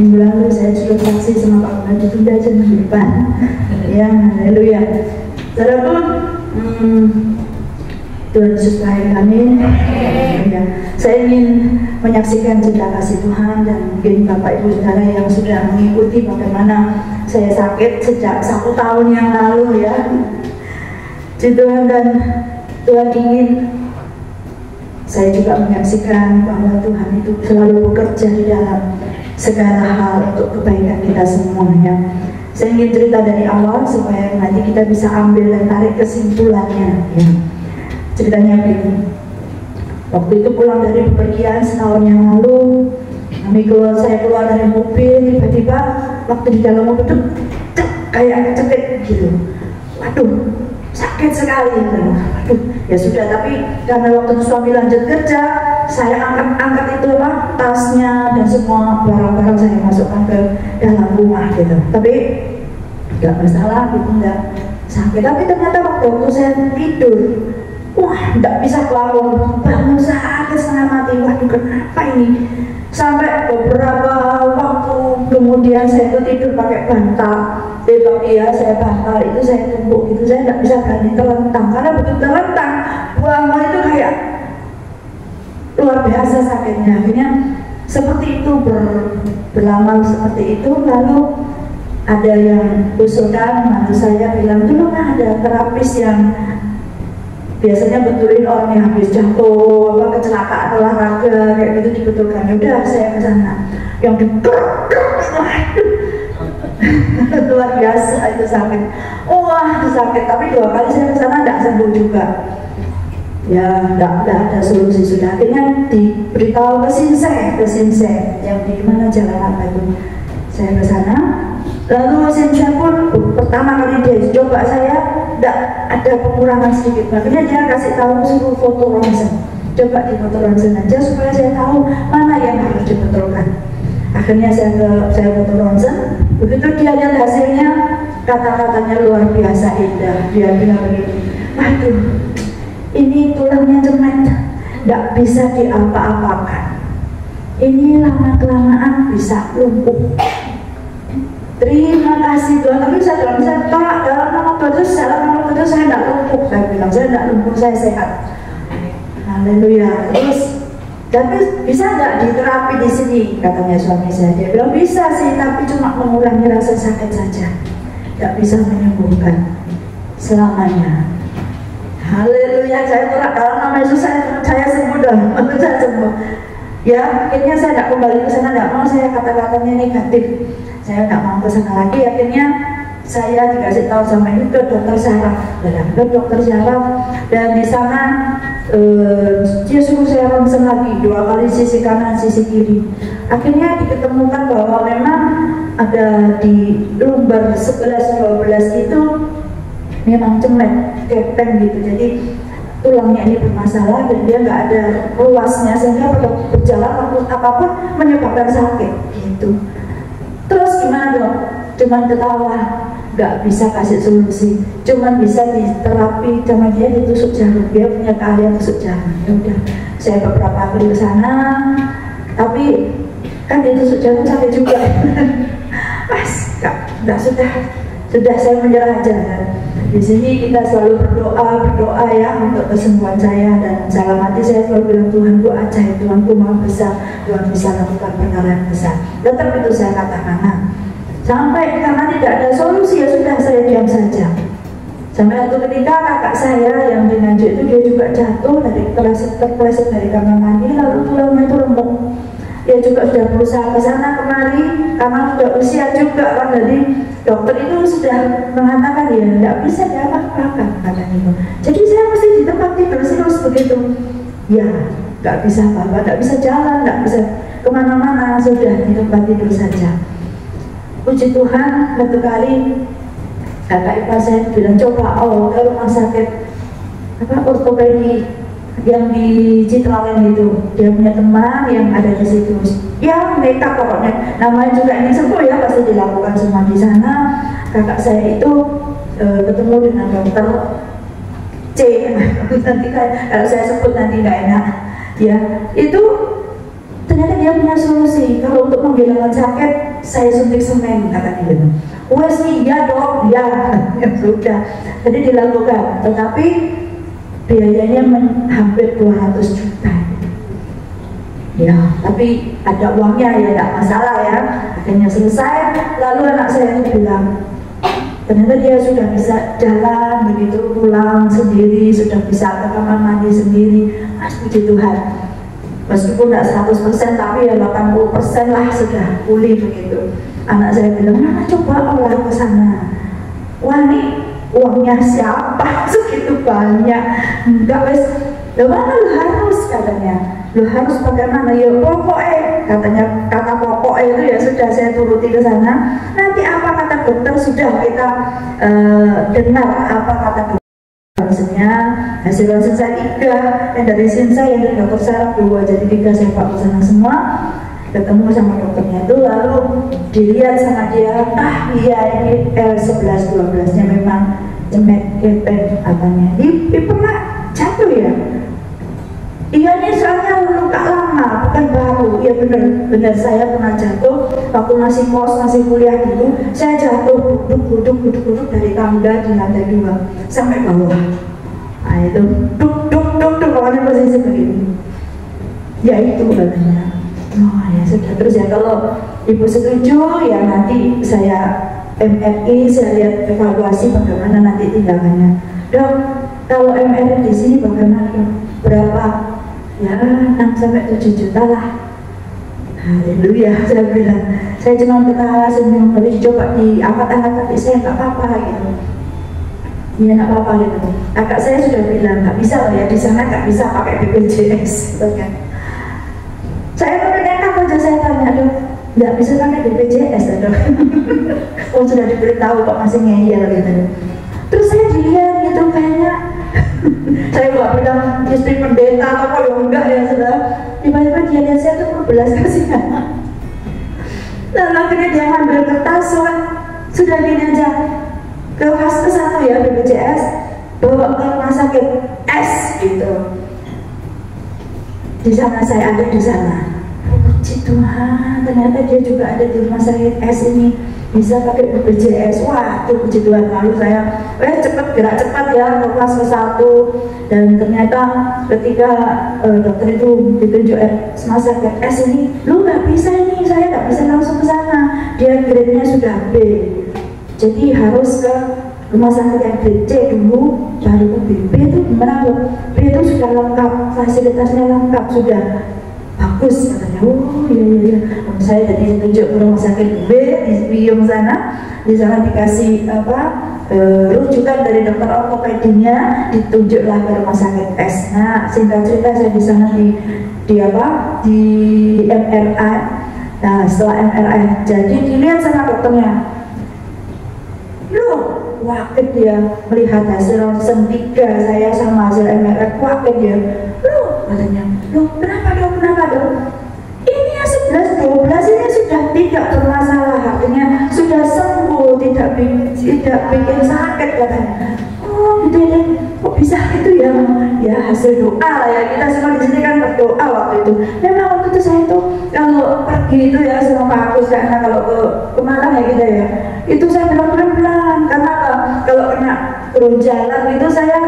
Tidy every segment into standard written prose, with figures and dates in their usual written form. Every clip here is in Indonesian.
Minggu lalu saya sudah saksi sama Pak Bupati ditunda aja minggu depan. Ya, haleluya. Saudaraku, Tuhan Yesus baik, amin. Ya. Saya ingin menyaksikan cinta kasih Tuhan, dan mungkin Bapak Ibu Saudara yang sudah mengikuti bagaimana saya sakit sejak 1 tahun yang lalu ya. Tuhan, dan Tuhan ingin saya juga menyaksikan bahwa Tuhan itu selalu bekerja di dalam segala hal untuk kebaikan kita semuanya. Saya ingin cerita dari awal supaya nanti kita bisa ambil dan tarik kesimpulannya ya. Ceritanya begini, waktu itu pulang dari bepergian setahun yang lalu, saya keluar dari mobil, tiba-tiba waktu di dalam mobil itu kayak kecekik gitu. Waduh, sakit sekali. Waduh, ya sudah, tapi karena waktu itu suami lanjut kerja, saya angkat itu lah tasnya dan semua barang-barang saya masukkan ke dalam rumah gitu. Tapi nggak masalah gitu, nggak sakit. Tapi ternyata waktu saya tidur, wah, nggak bisa keluar, bangun sakit setengah mati. Waduh, kenapa ini? Sampai beberapa waktu kemudian saya itu tidur pakai bantal. Tapi ya saya bantal itu saya tumbuk gitu, saya nggak bisa berani terlentang, karena begitu terlentang buang itu kayak luar biasa sakitnya. Akhirnya seperti itu berlama seperti itu. Lalu ada yang usulkan, mantu saya bilang dulu kan ada terapis yang biasanya betulin orang yang habis jatuh, kecelakaan olahraga kayak gitu, dibetulkan. Udah saya ke sana, yang luar biasa itu sakit. Wah, itu sakit. Tapi 2 kali saya ke sana tidak sembuh juga. Ya, tidak ada solusi sudah. Akhirnya diberitahu ke Sinsek yang di mana jalan apa itu. Saya ke sana. Lalu Sinsek pun pertama kali dia coba saya, tidak ada pengurangan sedikit. Makanya dia kasih tahu suruh foto ronsen. Coba di foto ronsen aja supaya saya tahu mana yang harus dibetulkan. Akhirnya saya foto ronsen. Begitu dia lihat hasilnya, kata-katanya luar biasa indah. Dia bilang begini, waduh, ini tulangnya cemet, tidak bisa diapa-apakan. Ini lama-kelamaan bisa lumpuh. Terima kasih Tuhan, tapi saya tidak bisa tolak dalam nama Tuhan, saya tidak lumpuh. Saya bilang, saya tidak lumpuh, saya sehat. Haleluya. Terus, tapi bisa nggak diterapi di sini? Katanya suami saya. Dia bilang bisa sih, tapi cuma mengurangi rasa sakit saja, tidak bisa menyembuhkan selamanya. Haleluya. Saya tolak dalam nama Yesus, saya sembuh dong. Saya sembuh. Ya, akhirnya saya tidak kembali ke sana, tidak mau. Saya kata-katanya negatif, saya tidak mau ke sana lagi. Akhirnya saya dikasih tahu sama ini ke dokter saraf, dan di sana dia suruh saya ronsen lagi 2 kali sisi kanan sisi kiri. Akhirnya diketemukan bahwa memang ada di lumbar 11-12 itu memang cemet, gepeng gitu. Jadi tulangnya ini bermasalah dan dia nggak ada ruasnya, sehingga pada berjalan waktu apapun menyebabkan sakit gitu. Terus gimana dong? Cuman ketawa, nggak bisa kasih solusi, cuman bisa diterapi, sama dia ditusuk jarum. Dia punya keahlian tusuk jarum. Ya udah, saya beberapa kali ke sana, tapi kan ditusuk jarum sakit juga. Mas, sudah saya menyerah aja. Di sini kita selalu berdoa ya untuk kesembuhan saya, dan dalam hati saya selalu bilang, Tuhanku ajaib, Tuhanku maha besar, Tuhan bisa lakukan perkara yang besar. Tetap itu saya katakan. Sampai karena tidak ada solusi, ya sudah saya diam saja. Sampai satu ketika kakak saya yang di Nganjuk itu, dia juga jatuh dari terpleset dari kamar mandi, lalu tulangnya itu remuk. Dia juga sudah berusaha ke sana kemari karena sudah usia juga kan, jadi dokter itu sudah mengatakan ya tidak bisa diapa-apakan katanya itu. Jadi saya mesti di tempat tidur terus begitu. Ya, nggak bisa apa-apa, nggak bisa jalan, nggak bisa kemana-mana, sudah di tempat tidur saja. Puji Tuhan, satu kali kakak ipar saya bilang coba ke rumah sakit ortopedi yang di Citraland itu. Dia punya teman yang ada di situ. Ya nekat pokoknya. Namanya juga ini sembuh ya, pasti dilakukan semua di sana. Kakak saya itu ketemu dengan dokter C. Nanti kalau saya sebut nanti nggak enak. Ya itu Ternyata dia punya solusi. Kalau untuk menghilangkan sakit, saya suntik semen, kata dia. Wes iya dong, ya, ya sudah. Jadi dilakukan, tetapi biayanya hampir 200 juta. Ya, tapi ada uangnya ya, tidak masalah ya. Akhirnya selesai. Lalu anak saya itu bilang, ternyata dia sudah bisa jalan begitu, pulang sendiri, sudah bisa ke kamar mandi sendiri. Mas, puji Tuhan. Meskipun tidak 100%, tapi ya 80% lah sudah pulih begitu. Anak saya bilang, nah coba olah ke sana. Wah, nih uangnya siapa? Segitu banyak. Enggak, wes, lo harus, katanya. Lo harus bagaimana? Ya pokoknya, katanya, kata pokoknya itu ya sudah saya turuti ke sana. Nanti apa kata dokter sudah kita dengar apa kata dokter. Hasil saya 3, yang dari Sinsa, yang dari dokter saraf 2, jadi 3 saya pak ke sana semua. Ketemu sama dokternya itu, lalu dilihat sama dia, iya ini L11-12 nya memang cemet gepeng katanya. Pernah jatuh ya? Iya, ini soalnya luka lama, bukan baru. Iya benar saya pernah jatuh waktu masih kos, masih kuliah dulu. Saya jatuh duduk dari tangga di lantai 2 sampai bawah. Nah itu duk pokoknya posisi begini. Ya itu katanya. Oh ya sudah, terus ya kalau ibu setuju ya nanti saya MRI, saya lihat evaluasi bagaimana nanti tindakannya. Dok, kalau MRI di sini bagaimana dok? Berapa? Ya 6-7 juta lah. Haleluya, saya bilang. Saya cuma ketawa senyum, tapi coba diangkat-angkat kaki saya nggak apa-apa gitu. Ya nggak apa-apa gitu. Kakak saya sudah bilang nggak bisa loh ya, di sana nggak bisa pakai BPJS gitu kan. Saya nekat aja, saya tanya, aduh nggak bisa pakai BPJS dok. Oh sudah diberitahu kok masih ngeyel gitu. Terus saya dilihat gitu kayaknya saya nggak bilang istri pendeta atau apa ya, enggak ya sudah. Tiba-tiba dia lihat saya tuh berbelas kasihan. Lalu akhirnya dia ambil kertas, sudah gini aja, ke fase 1 ya BPJS, bawa ke rumah sakit S gitu. Di sana saya ada di sana. Puji Tuhan, ternyata dia juga ada di rumah sakit S ini, bisa pakai BPJS. Wah, itu puji Tuhan. Lalu saya gerak cepat ya ke fase 1. Dan ternyata ketika dokter itu ditunjuk rumah sakit S ini, lu nggak bisa ini, saya nggak bisa langsung ke sana. Dia grade-nya sudah B. Jadi harus ke rumah sakit yang grade C dulu, baru ke B. B itu gimana bu? B itu sudah lengkap, fasilitasnya lengkap, sudah bagus katanya. Oh iya. Saya tadi ditunjuk ke rumah sakit B di Biung sana. Di sana dikasih rujukan dari dokter ortopedinya, ditunjuklah ke rumah sakit S. Nah, singkat cerita saya di sana di MRI. Nah, setelah MRI, jadi dilihat sama dokternya. Loh, wakil dia melihat hasil ronsen 3 saya sama hasil MRI, wakil dia. Loh, katanya, loh kenapa dok? Ini yang 11-12 ini sudah tidak bermasalah, artinya sudah sembuh, tidak bikin sakit katanya. Oh gitu ya, kok bisa gitu ya? Ya hasil doa lah ya, kita semua di sini kan berdoa waktu itu. Memang waktu itu saya tuh kalau pergi itu ya sama Pak Agus, karena kalau ke Malang ya kita ya, itu saya bilang pelan-pelan, karena kalau kena turun jalan itu saya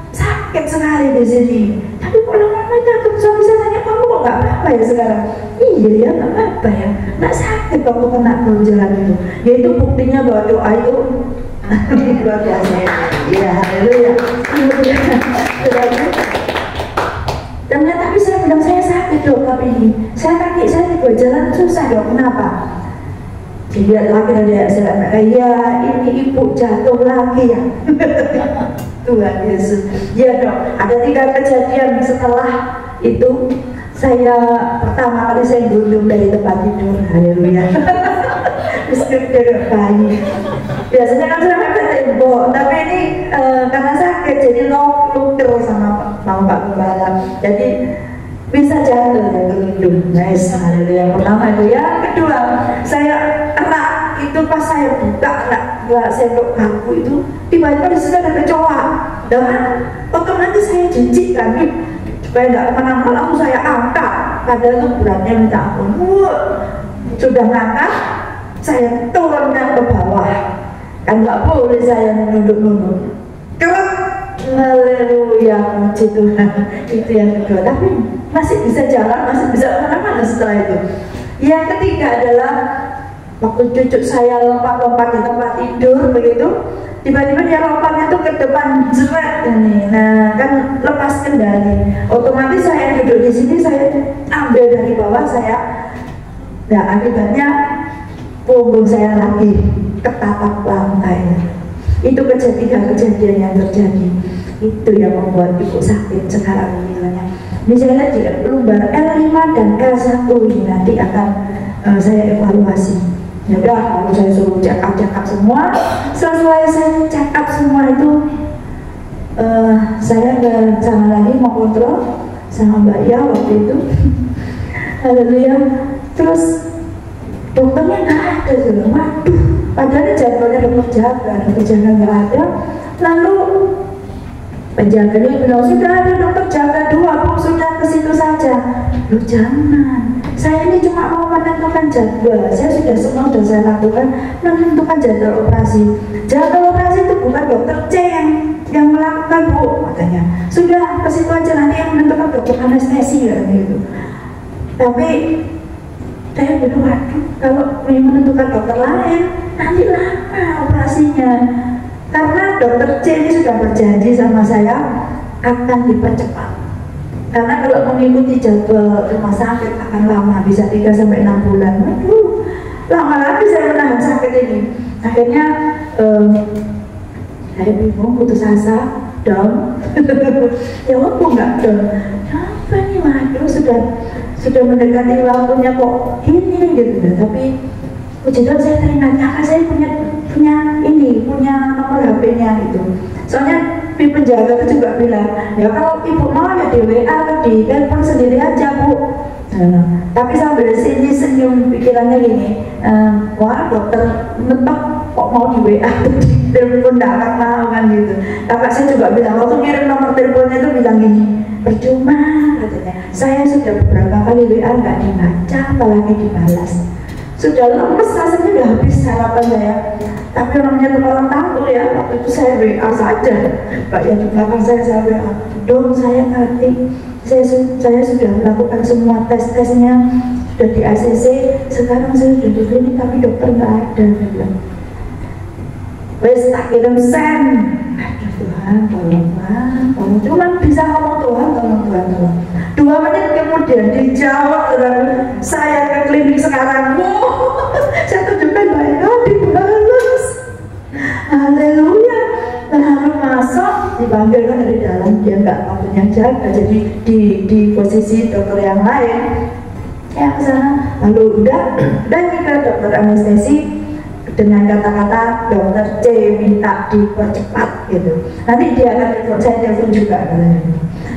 sakit sekali di sini. Tapi kalau lama takut, suami saya tanya, kamu kok nggak apa-apa ya sekarang? Iya ya, nggak apa-apa ya, nggak sakit waktu kena turun jalan itu. Ya itu buktinya bahwa doa itu luar biasa. Ya, haleluya. Ternyata tapi saya bilang saya sakit dok, tapi ini saya kaki saya buat jalan susah dok, kenapa? Dilihat lagi dari hasil MRI, ya ini ibu jatuh lagi ya. Tuhan Yesus. Ya dok, ada 3 kejadian setelah itu. Saya pertama kali saya gundung dari tempat tidur, haleluya. Dari bayi. Biasanya kan saya pakai tembok, tapi ini karena sakit jadi luker sama Pak Gembala. Jadi bisa jatuh ya gundung. Nice, haleluya. Pertama itu. Yang kedua, saya erak itu pas saya buka sendok bangku itu, tiba-tiba di situ ada kecoa. Dan otomatis saya jijik kan, supaya nggak kemana-mana langsung saya angkat. padahal itu beratnya minta ampun. Sudah ngangkat, saya turunkan ke bawah, kan nggak boleh saya nunduk-nunduk. Kerap, haleluya, puji Tuhan. Itu yang kedua, tapi masih bisa jalan, masih bisa kemana-mana setelah itu. Yang ketiga adalah waktu cucu saya lompat-lompat di tempat tidur begitu, tiba-tiba dia lompatnya tuh ke depan jeret ini, nah kan lepas kendali. Otomatis saya duduk di sini, saya ambil dari bawah saya, nah akibatnya punggung saya lagi ketapak lantai. Itu kejadian yang terjadi. Itu yang membuat ibu sakit sekarang ini. Ini saya lihat di lembar L5 dan L1 ini nanti akan saya evaluasi. Ya udah, kalau saya suruh check up semua, setelah saya check up semua itu, saya ke sana lagi mau kontrol sama Mbak Ya waktu itu. Haleluya. Terus dokternya nggak ada, waduh, padahal jadwalnya dokter jaga nggak ada. Lalu penjaganya bilang sudah ada dokter jaga 2, Bu, sudah ke situ saja. Loh jangan, saya ini cuma mau menentukan jadwal. Saya sudah semua sudah saya lakukan, menentukan jadwal operasi. Jadwal operasi itu bukan dokter C yang melakukan, Bu, katanya. Sudah ke situ aja, nanti yang menentukan dokter anestesi ya, gitu. Tapi saya bilang, waduh, kalau menentukan dokter lain, nanti lama operasinya. Karena dokter C ini sudah berjanji sama saya akan dipercepat. Karena kalau mengikuti jadwal rumah sakit akan lama, bisa 3-6 bulan. Waduh, lama lagi saya menahan sakit ini. Akhirnya saya bingung, putus asa, down. Ya waktu nggak down. Apa nih, waduh, sudah mendekati waktunya kok ini gitu. Tapi puji Tuhan saya teringat, kakak saya punya nomor HP-nya gitu. Soalnya penjaga itu juga bilang, ya kalau ibu mau ya di WA atau di telepon sendiri aja, Bu. Tapi sambil senyum pikirannya gini, wah dokter mentok kok mau di WA di telepon, nggak akan mau kan gitu. Kakak saya juga bilang, waktu ngirim nomor teleponnya itu bilang gini, percuma katanya, saya sudah beberapa kali WA nggak dibaca apalagi dibalas. Sudah lemes rasanya, udah habis harapan saya. Tapi namanya kepala tampil ya, waktu itu saya WA saja. Pak yang di belakang saya WA, dong saya ngerti, saya sudah melakukan semua tes-tesnya, sudah di ACC, sekarang saya sudah di klinik tapi dokter nggak ada. Wes tak kirim send. Aduh Tuhan, tolong, cuma bisa ngomong Tuhan, tolong. 2 menit kemudian dijawab, saya ke klinik sekarang. Saya tunjukkan baik, dibalas. Haleluya. Lalu masuk, dipanggilkan dari dalam, dia nggak waktunya jaga, jadi di posisi dokter yang lain. Ya ke sana, lalu udah ke dokter anestesi dengan kata-kata dokter C minta dipercepat gitu. Nanti dia akan telepon, saya telepon juga katanya.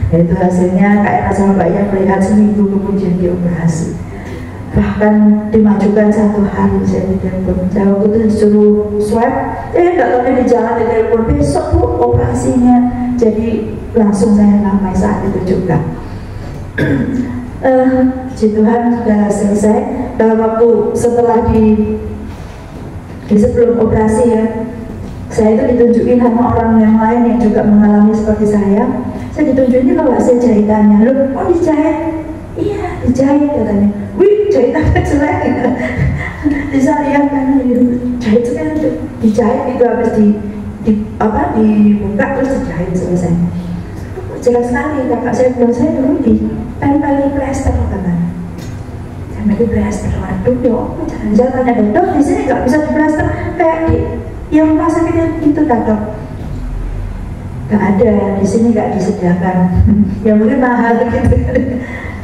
Itu hasilnya kayak sama Mbak yang melihat seminggu kemudian dioperasi. Bahkan dimajukan 1 hari saya ditelepon. Saya waktu itu disuruh swab, nggak tahu di jalan ditelepon, besok Bu operasinya. Jadi langsung saya ramai saat itu juga. Puji Tuhan sudah selesai. Dalam waktu setelah di sebelum operasi ya, saya itu ditunjukin sama orang yang lain yang juga mengalami seperti saya. Saya ditunjukin loh hasil jahitannya. Loh, kok dijahit? Iya, dijahit katanya. Wih, jahitannya jelek. Bisa lihat kan, jahit sekali, dijahit itu habis dibuka terus dijahit selesai. Jelas sekali, kakak saya bilang, saya dulu ditempeli plester katanya. Tempeli plester, waduh ya, jangan-jangan ada dok di sini nggak bisa di plester kayak di yang rumah sakit itu dok. Nggak ada, di sini nggak disediakan. Ya mungkin mahal gitu.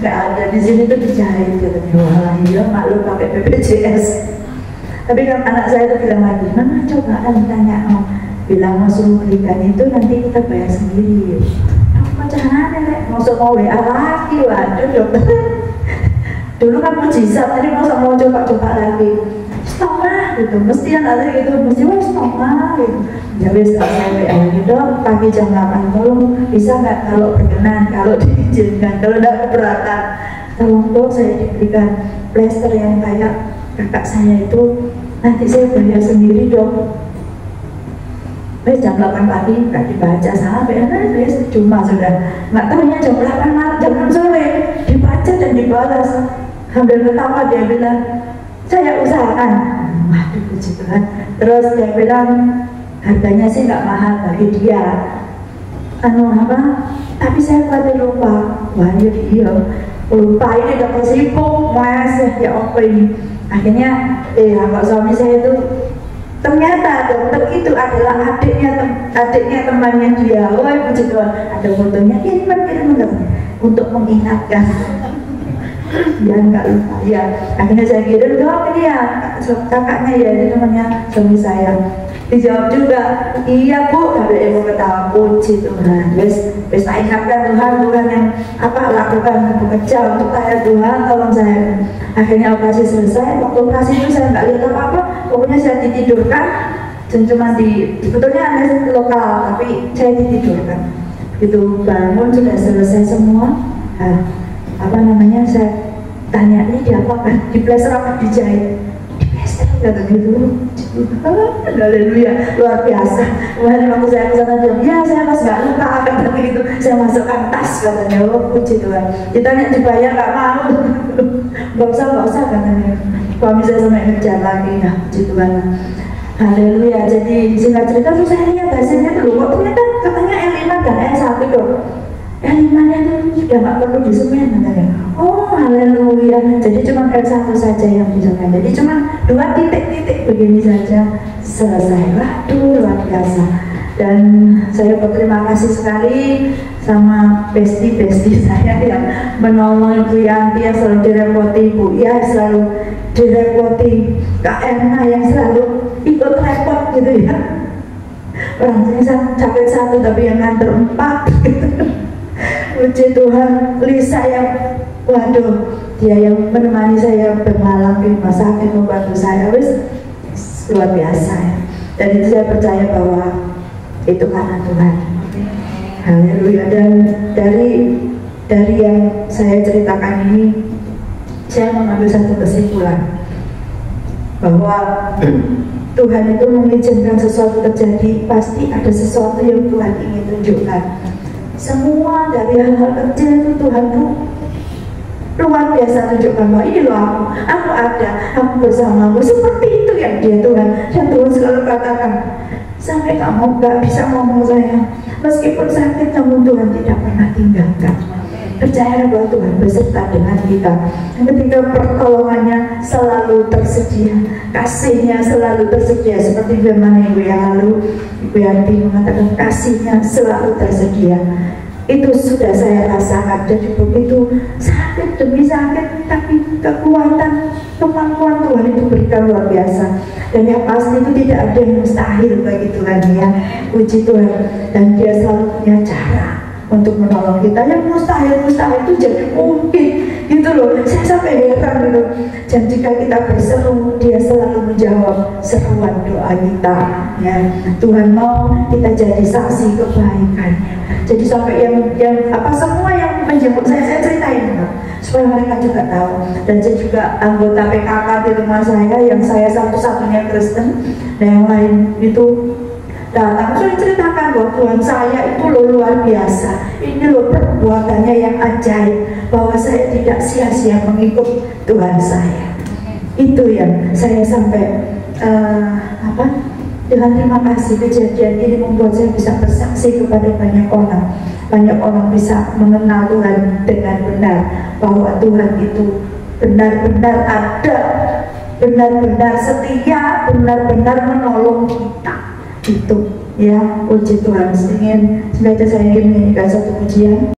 Nggak ada, di sini tuh dijahit gitu. Wah iya, maklum pakai BPJS. Tapi kan anak saya tuh bilang lagi, mana cobaan tanya, bilang mau suruh belikan itu nanti kita bayar sendiri. Macam mana mau WA lagi, waduh dokter. Dulu kan mujizat, tadi mau coba lagi. Setengah gitu, mesti ada gitu, mesti setengah gitu. Jadi saya WA gitu, pagi jam 8, tolong bisa nggak kalau berkenan, kalau diizinkan, kalau tidak keberatan. tolong dong saya diberikan plester yang kayak kakak saya itu, nanti saya bayar sendiri dong. Jam 8 pagi nggak dibaca sampai cuma sudah nggak tahunya jam 8 malam, jam 6 sore dibaca dan dibalas. Sambil ketawa dia bilang, saya usahakan. Waduh puji Tuhan. Terus dia bilang harganya sih nggak mahal bagi dia, tapi saya khawatir lupa. Wah iya lupa, ini udah sibuk mas, ya apa ini. Akhirnya bapak suami saya itu ternyata dokter itu adalah adiknya temannya dia. Wah puji Tuhan, ada fotonya, kirim untuk mengingatkan ya nggak lupa ya. Akhirnya saya kirim dong, ini ya kakaknya ya, ini temannya suami saya. Dijawab juga, iya bu, tapi ibu ketawa. Puji Tuhan, wes tak ingatkan Tuhan yang lakukan bekerja untuk saya. Tuhan tolong saya. Akhirnya operasi selesai. Waktu operasi itu saya nggak lihat apa-apa, pokoknya saya ditidurkan dan cuma sebetulnya anestesi lokal, tapi saya ditidurkan. Begitu bangun sudah selesai semua. Saya tanya, ini diapakan? Di plester apa dijahit? Di plester kata gitu. Haleluya, luar biasa. Kemarin waktu saya kesana bilang, ya saya mas nggak lupa kata gitu. Saya masukkan tas katanya. Oh puji Tuhan. Ditanya dibayar nggak mau. Nggak usah katanya. Suami saya sampai ngejar lagi. Nah puji Tuhan. Haleluya. Jadi singkat cerita tuh saya lihat hasilnya dulu. Kok ternyata katanya L5 dan L1 dong. L5 nya itu sudah nggak perlu disemen katanya. Oh haleluya. Jadi cuma L1 saja yang disemen. Jadi cuma 2 titik-titik begini saja selesai. Waduh luar biasa. Dan saya berterima kasih sekali sama besti saya yang menolong Ibu Yanti, yang selalu direpoti Ibu ya, selalu direpoti Kak Erna yang selalu ikut repot gitu ya. Orang saya capek 1 tapi yang nganter 4 gitu. Puji Tuhan. Lisa yang waduh, dia yang menemani saya bermalam di rumah sakit, membantu saya, luar biasa ya. Dan itu saya percaya bahwa itu karena Tuhan. Haleluya. Dan dari yang saya ceritakan ini, saya mengambil satu kesimpulan bahwa Tuhan itu mengizinkan sesuatu terjadi, pasti ada sesuatu yang Tuhan ingin tunjukkan. Semua dari hal-hal kecil itu Tuhan tuh luar biasa tunjukkan bahwa ini loh aku ada, aku bersamamu. Seperti itu yang dia Tuhan. Dan Tuhan selalu katakan, sampai kamu gak bisa ngomong saya, meskipun sakit namun Tuhan tidak pernah tinggalkan. Percayalah bahwa Tuhan beserta dengan kita. Dan ketika pertolongannya selalu tersedia, kasihnya selalu tersedia. Seperti firman minggu yang lalu Ibu Yanti mengatakan kasihnya selalu tersedia. Itu sudah saya rasakan. Jadi begitu sakit demi sakit, tapi kekuatan, kemampuan Tuhan itu berikan luar biasa. Dan yang pasti itu tidak ada yang mustahil bagi Tuhan ya. Puji Tuhan. Dan dia selalu punya cara untuk menolong kita. Yang mustahil itu jadi mungkin gitu loh. Saya sampai heran gitu. Dan jika kita berseru, dia selalu menjawab seruan doa kita ya. Tuhan mau kita jadi saksi kebaikannya. Jadi sampai yang semua yang menjemput saya ceritain supaya mereka juga tahu. Dan saya juga anggota PKK di rumah saya, yang saya satu-satunya Kristen, dan yang lain itu datang, saya ceritakan bahwa Tuhan saya itu luar biasa. Ini loh perbuatannya yang ajaib, bahwa saya tidak sia-sia mengikut Tuhan saya. Itu yang saya sampai dengan terima kasih. Kejadian ini membuat saya bisa bersaksi kepada banyak orang. Banyak orang bisa mengenal Tuhan dengan benar, bahwa Tuhan itu benar-benar ada, benar-benar setia, benar-benar menolong kita. Itu ya, puji Tuhan. Sengaja saya ingin menyanyikan satu pujian.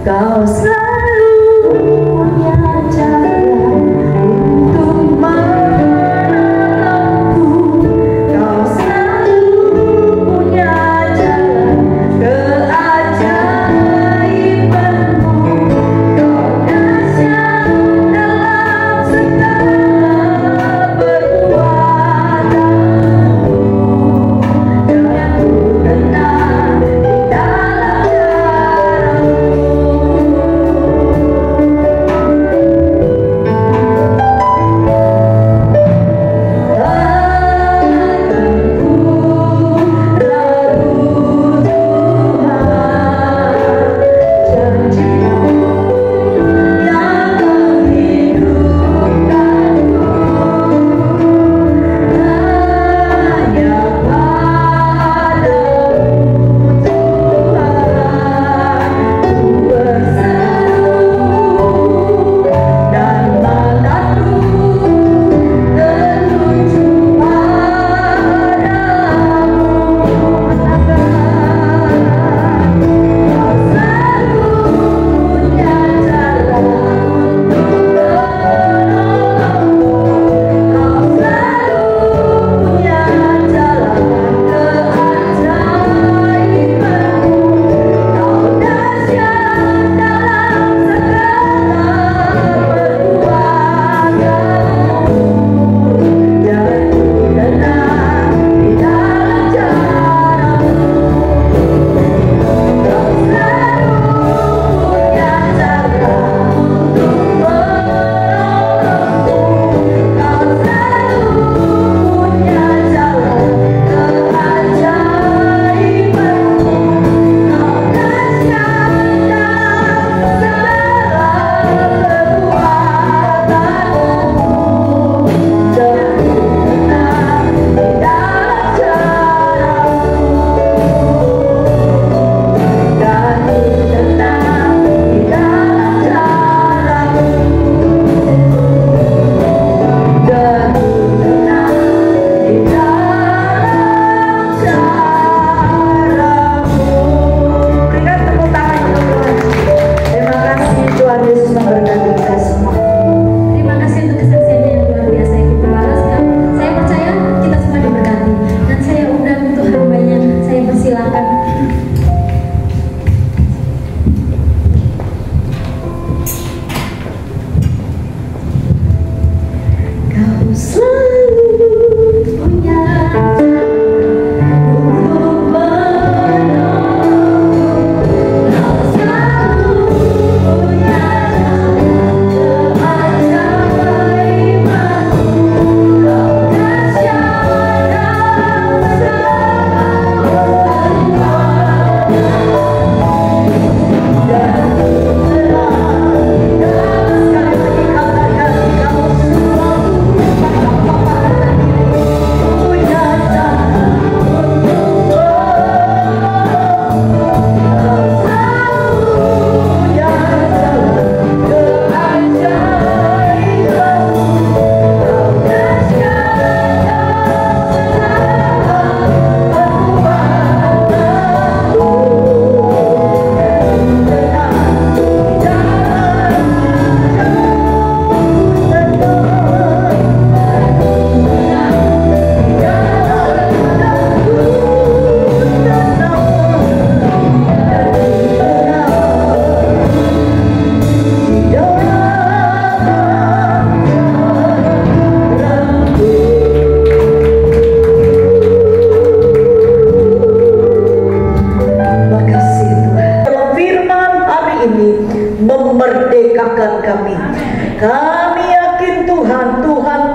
Kau selalu punya jalan untuk menolongku. Kau selalu punya jalan keajaibanmu. Kau dahsyat dalam segala perbuatanmu. Dan ku kenal di dalam darahmu. Kau selalu punya untuk menolongku. Kau selalu punya keajaibanmu. Kau dahsyat dan memerdekakan kami. Kami yakin Tuhan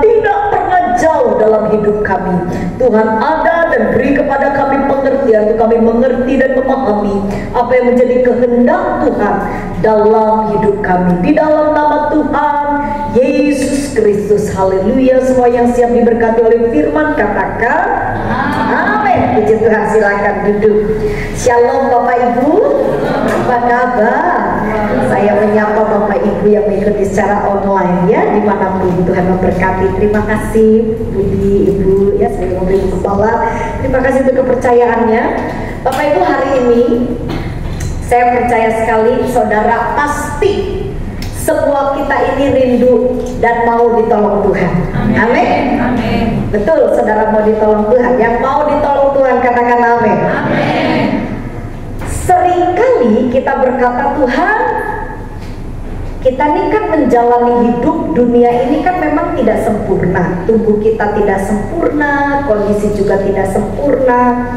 tidak pernah jauh dalam hidup kami. Tuhan ada dan beri kepada kami pengertian untuk kami mengerti dan memahami apa yang menjadi kehendak Tuhan dalam hidup kami. Di dalam nama Tuhan Yesus Kristus, haleluya. Semua yang siap diberkati oleh firman katakan amin. Puji Tuhan, silakan duduk. Shalom Bapak Ibu, apa kabar? Saya menyapa Bapak Ibu yang mengikuti secara online ya, dimanapun. Tuhan memberkati. Terima kasih Budi, Ibu ya, saya memberi kepala. Terima kasih untuk kepercayaannya Bapak Ibu. Hari ini saya percaya sekali saudara pasti semua kita ini rindu dan mau ditolong Tuhan. Amin. Amin. Betul, saudara mau ditolong Tuhan. Yang mau ditolong Tuhan katakan amin. Amin. Seringkali kita berkata, Tuhan, kita ini kan menjalani hidup dunia ini kan memang tidak sempurna. Tubuh kita tidak sempurna, kondisi juga tidak sempurna.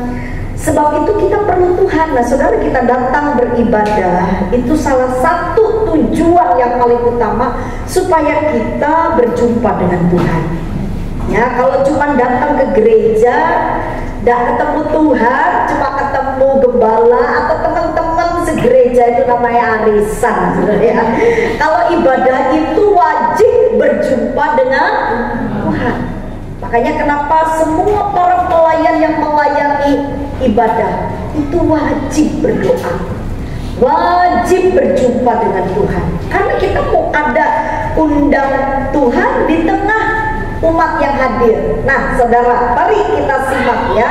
Sebab itu kita perlu Tuhan. Nah saudara, kita datang beribadah itu salah satu tujuan yang paling utama supaya kita berjumpa dengan Tuhan. Ya, kalau cuma datang ke gereja tidak ketemu Tuhan, cuma ketemu gembala atau teman-teman segereja, itu namanya arisan. Ya. Kalau ibadah itu wajib berjumpa dengan Tuhan. Makanya kenapa semua para pelayan yang melayani ibadah itu wajib berdoa, wajib berjumpa dengan Tuhan. Karena kita mau ada undang Tuhan di tengah umat yang hadir. Nah saudara, mari kita simak ya.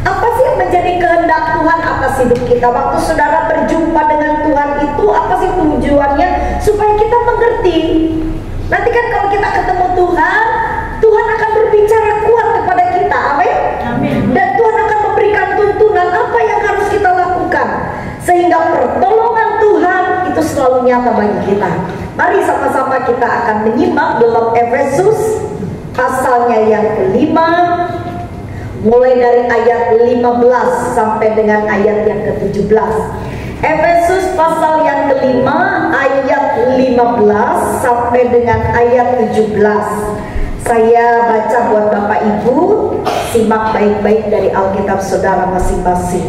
Apa sih yang menjadi kehendak Tuhan atas hidup kita? Waktu saudara berjumpa dengan Tuhan itu apa sih tujuannya? Supaya kita mengerti. Nanti kan kalau kita ketemu Tuhan, Tuhan akan berbicara kuat kepada kita. Amin. Amin. Dan Tuhan akan memberikan tuntunan apa yang harus kita lakukan, sehingga pertolongan Tuhan itu selalu nyata bagi kita. Mari sama-sama kita akan menyimak dalam Efesus pasalnya yang kelima, mulai dari ayat 15 sampai dengan ayat yang ke-17. Efesus pasal yang kelima ayat 15 sampai dengan ayat 17. Saya baca buat Bapak Ibu, simak baik-baik dari Alkitab saudara masing-masing.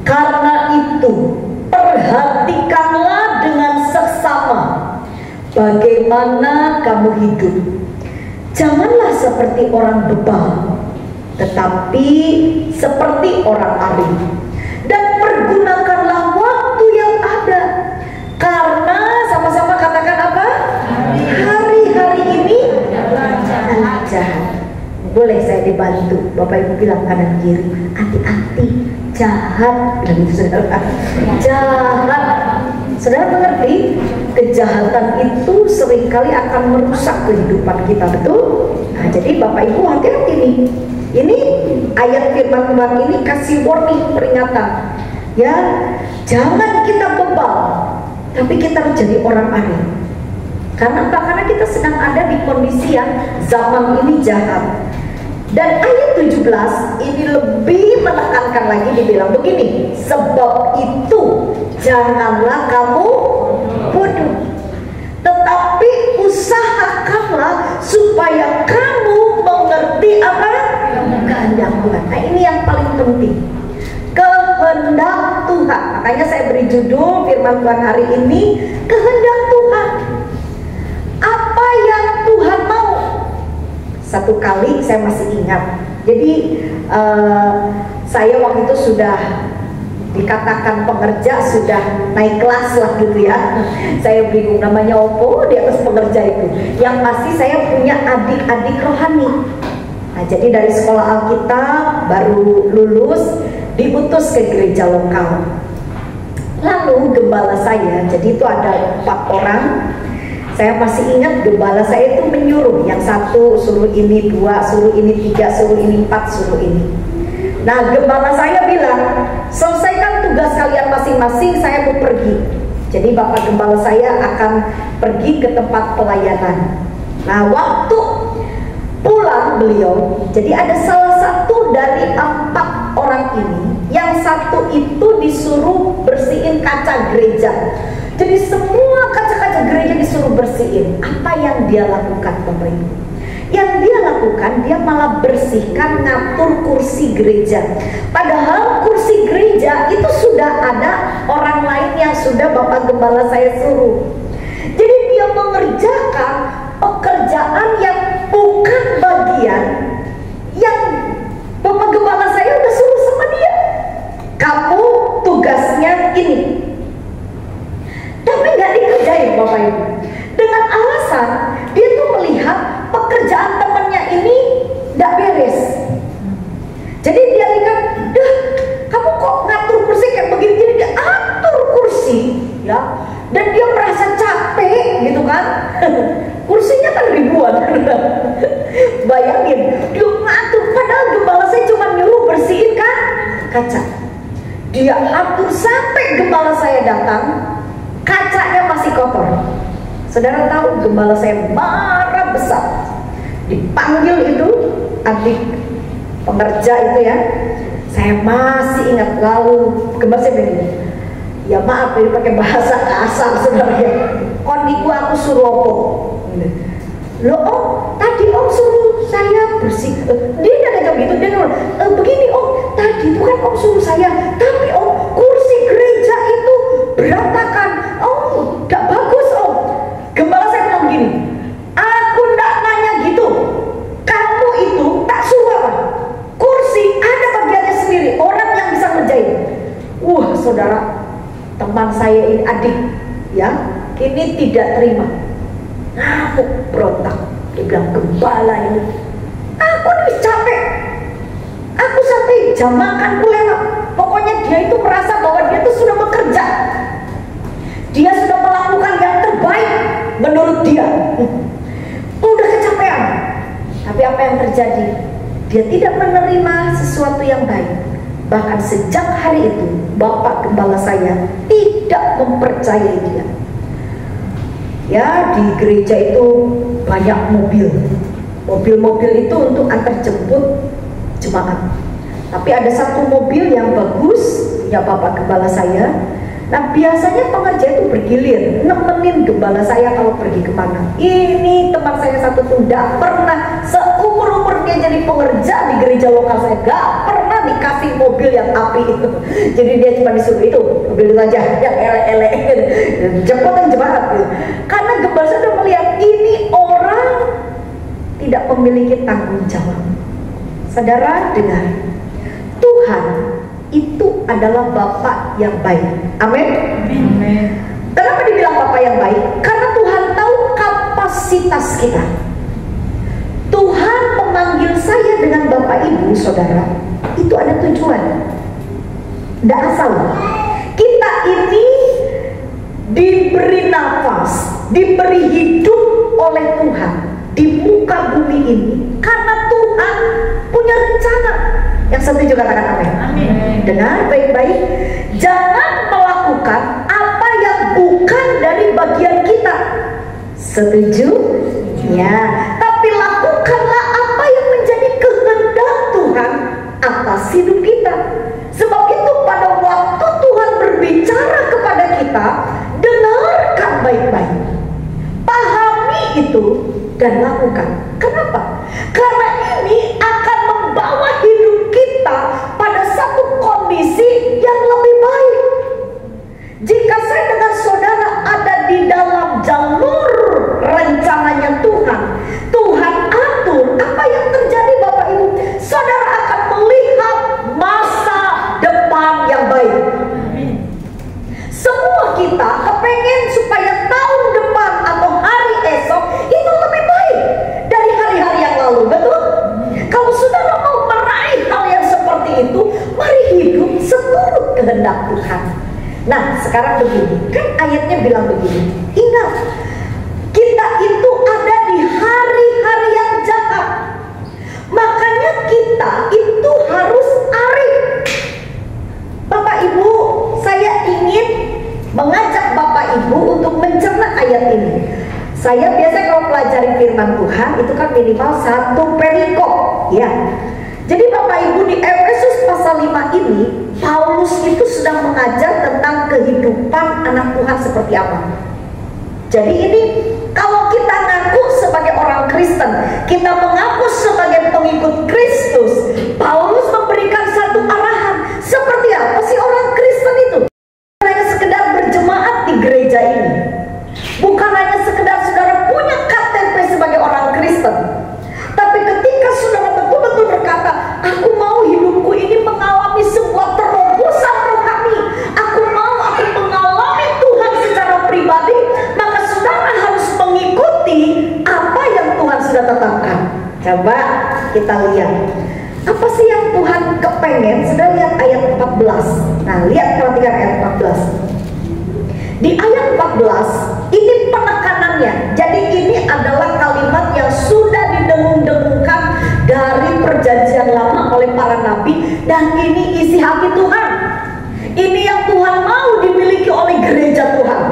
Karena itu, perhatikanlah dengan seksama bagaimana kamu hidup. Janganlah seperti orang bebal, tetapi seperti orang alim. Dan pergunakanlah waktu yang ada, karena sama-sama katakan apa? Hari-hari ini jahat. Boleh saya dibantu? Bapak Ibu bilang kanan kiri, hati-hati, jahat. Dan saudara, jahat. Saudara mengerti? Kejahatan itu seringkali akan merusak kehidupan kita, betul? Nah, jadi Bapak Ibu hati-hati nih. Ini ayat firman Tuhan ini kasih warning, peringatan. Ya, jangan kita bebal, tapi kita harus jadi orang arif. Karena apa? Karena kita sedang ada di kondisi yang zaman ini jahat. Dan ayat 17 ini lebih menekankan lagi, dibilang begini, sebab itu janganlah kamu bodoh, tetapi usahakanlah supaya kamu mengerti apa? Kehendak Tuhan. Nah, ini yang paling penting, kehendak Tuhan. Makanya saya beri judul firman Tuhan hari ini, kehendak Tuhan. Apa yang Tuhan mau? Satu kali saya masih ingat. Jadi saya waktu itu sudah dikatakan pengerja, sudah naik kelas lah gitu ya. Saya bingung namanya Oppo di atas pengerja itu. Yang pasti saya punya adik-adik rohani. Nah, jadi dari sekolah Alkitab baru lulus, diutus ke gereja lokal. Lalu gembala saya, jadi itu ada 4 orang. Saya masih ingat gembala saya itu menyuruh, yang satu suruh ini 2, suruh ini 3, suruh ini 4, suruh ini. Nah, gembala saya bilang, selesaikan tugas kalian masing-masing, saya mau pergi. Jadi bapak gembala saya akan pergi ke tempat pelayanan. Nah, waktu pulang beliau, jadi ada salah satu dari 4 orang ini, yang satu itu disuruh bersihin kaca gereja. Jadi semua kaca-kaca gereja disuruh bersihin. Apa yang dia lakukan, Bapak Ibu? Yang dia lakukan, dia malah bersihkan, ngatur kursi gereja. Padahal kursi gereja itu sudah ada orang lain yang sudah Bapak Gembala saya suruh. Jadi dia mengerjakan pekerjaan yang bukan bagian yang Bapak Gembala saya udah suruh sama dia. Kamu tugasnya ini. Tapi nggak dikerjain, Bapak Ibu. Dengan alasan dia tuh melihat pekerjaan temannya ini nggak beres. Jadi dia lihat, dah, kamu kok ngatur kursi kayak begini? Dia atur kursi, ya. Dan dia merasa capek, gitu kan? Kursinya kan ribuan. Bayangin, dia ngatur. Padahal gembala saya cuma nyuruh bersihin kan kaca. Dia atur sampai gembala saya datang, kacanya masih kotor. Saudara tahu, gembala saya marah besar. Dipanggil itu adik pengerja itu ya. Saya masih ingat, lalu gembala saya begini, ya maaf ini pakai bahasa kasar saudara ya. Kondiku aku suruh opo. Loh, om, tadi om suruh saya bersih. Dia jangan jawab gitu, dia ngomong, begini om, tadi itu kan om suruh saya, tapi om kursi gereja itu berantakan. Oh, gak bagus om. Gembala saya bilang gini, aku gak nanya gitu. Kamu itu tak suruh apa? Kursi ada bagiannya sendiri, orang yang bisa ngerjain. Wah saudara, teman saya ini adik ya, kini tidak terima, ngamuk berontak. Dia bilang, gembala ini, aku udah capek, aku sampai jam makanku lewat. Pokoknya dia itu merasa bahwa dia itu sudah bekerja, dia sudah melakukan yang terbaik menurut dia. Udah kecapean. Tapi apa yang terjadi? Dia tidak menerima sesuatu yang baik. Bahkan sejak hari itu bapak gembala saya tidak mempercayai dia. Ya, di gereja itu banyak mobil. Mobil-mobil itu untuk antar jemput jemaat. Tapi ada satu mobil yang bagus punya bapak gembala saya. Nah, biasanya pengerja itu bergilir nemenin gembala saya kalau pergi kemana. Ini teman saya satu tuh gak pernah seumur-umur dia jadi pengerja di gereja lokal saya, gak pernah dikasih mobil yang api itu. Jadi dia cuma disuruh itu, mobil itu aja yang elek-elek, jemputan jemaat gitu. Karena gembala saya udah melihat ini orang tidak memiliki tanggung jawab. Saudara dengar, Tuhan itu adalah Bapak yang baik. Amin. Kenapa dibilang Bapak yang baik? Karena Tuhan tahu kapasitas kita. Tuhan memanggil saya dengan Bapak Ibu, saudara, itu ada tujuan. Tidak asal. Kita ini diberi nafas, diberi hidup oleh Tuhan di muka bumi ini karena Tuhan punya rencana. Yang setuju katakan amin. Dengar baik-baik, jangan melakukan apa yang bukan dari bagian kita. Setuju? Ya. Tapi lakukanlah apa yang menjadi kehendak Tuhan atas hidup kita. Sebab itu pada waktu Tuhan berbicara kepada kita, dengarkan baik-baik, pahami itu dan lakukan. Kenapa? Karena ini akan membawa hidup kita pada satu kondisi yang lebih baik. Jika saya dengan saudara ada di dalam jalur rencananya Tuhan, Tuhan atur apa yang terjadi Bapak Ibu, saudara akan melihat masa depan yang baik. Semua kita kepengen supaya tahun depan atau hari esok itu lebih baik dari hari-hari yang lalu, betul? Kalau saudara mau meraih hal yang seperti itu, mari hidup seturut kehendak Tuhan. Nah, sekarang begini, kan ayatnya bilang begini, ingat, kita itu ada di hari-hari yang jahat. Makanya kita itu harus arif. Bapak Ibu, saya ingin mengajak Bapak Ibu untuk mencerna ayat ini. Saya biasa kalau pelajari firman Tuhan itu kan minimal 1 perikop, ya. Jadi Bapak Ibu, di Efesus pasal 5 ini Paulus itu sedang mengajar tentang kehidupan anak Tuhan seperti apa. Jadi ini kalau kita ngaku sebagai orang Kristen, kita mengaku sebagai pengikut Kristus, Paulus memberikan satu arahan. Seperti apa sih orang Kristen itu? Bukan hanya sekedar berjemaat di gereja ini, bukan hanya sekedar saudara punya KTP sebagai orang Kristen, tapi ketika saudara betul-betul berkata, aku mau hidupku ini mengalami sebuah terobosan rohani, aku mengalami Tuhan secara pribadi, maka saudara harus mengikuti apa yang Tuhan sudah tetapkan. Coba kita lihat, apa sih yang Tuhan kepengen? Sudah lihat ayat 14. Nah, lihat, perhatikan ayat 14. Di ayat 14 ini penekanannya. Jadi ini adalah kalimat yang sudah didengung-dengungkan dari perjanjian lama oleh para nabi, dan ini isi hati Tuhan. Ini yang Tuhan mau dimiliki oleh gereja Tuhan.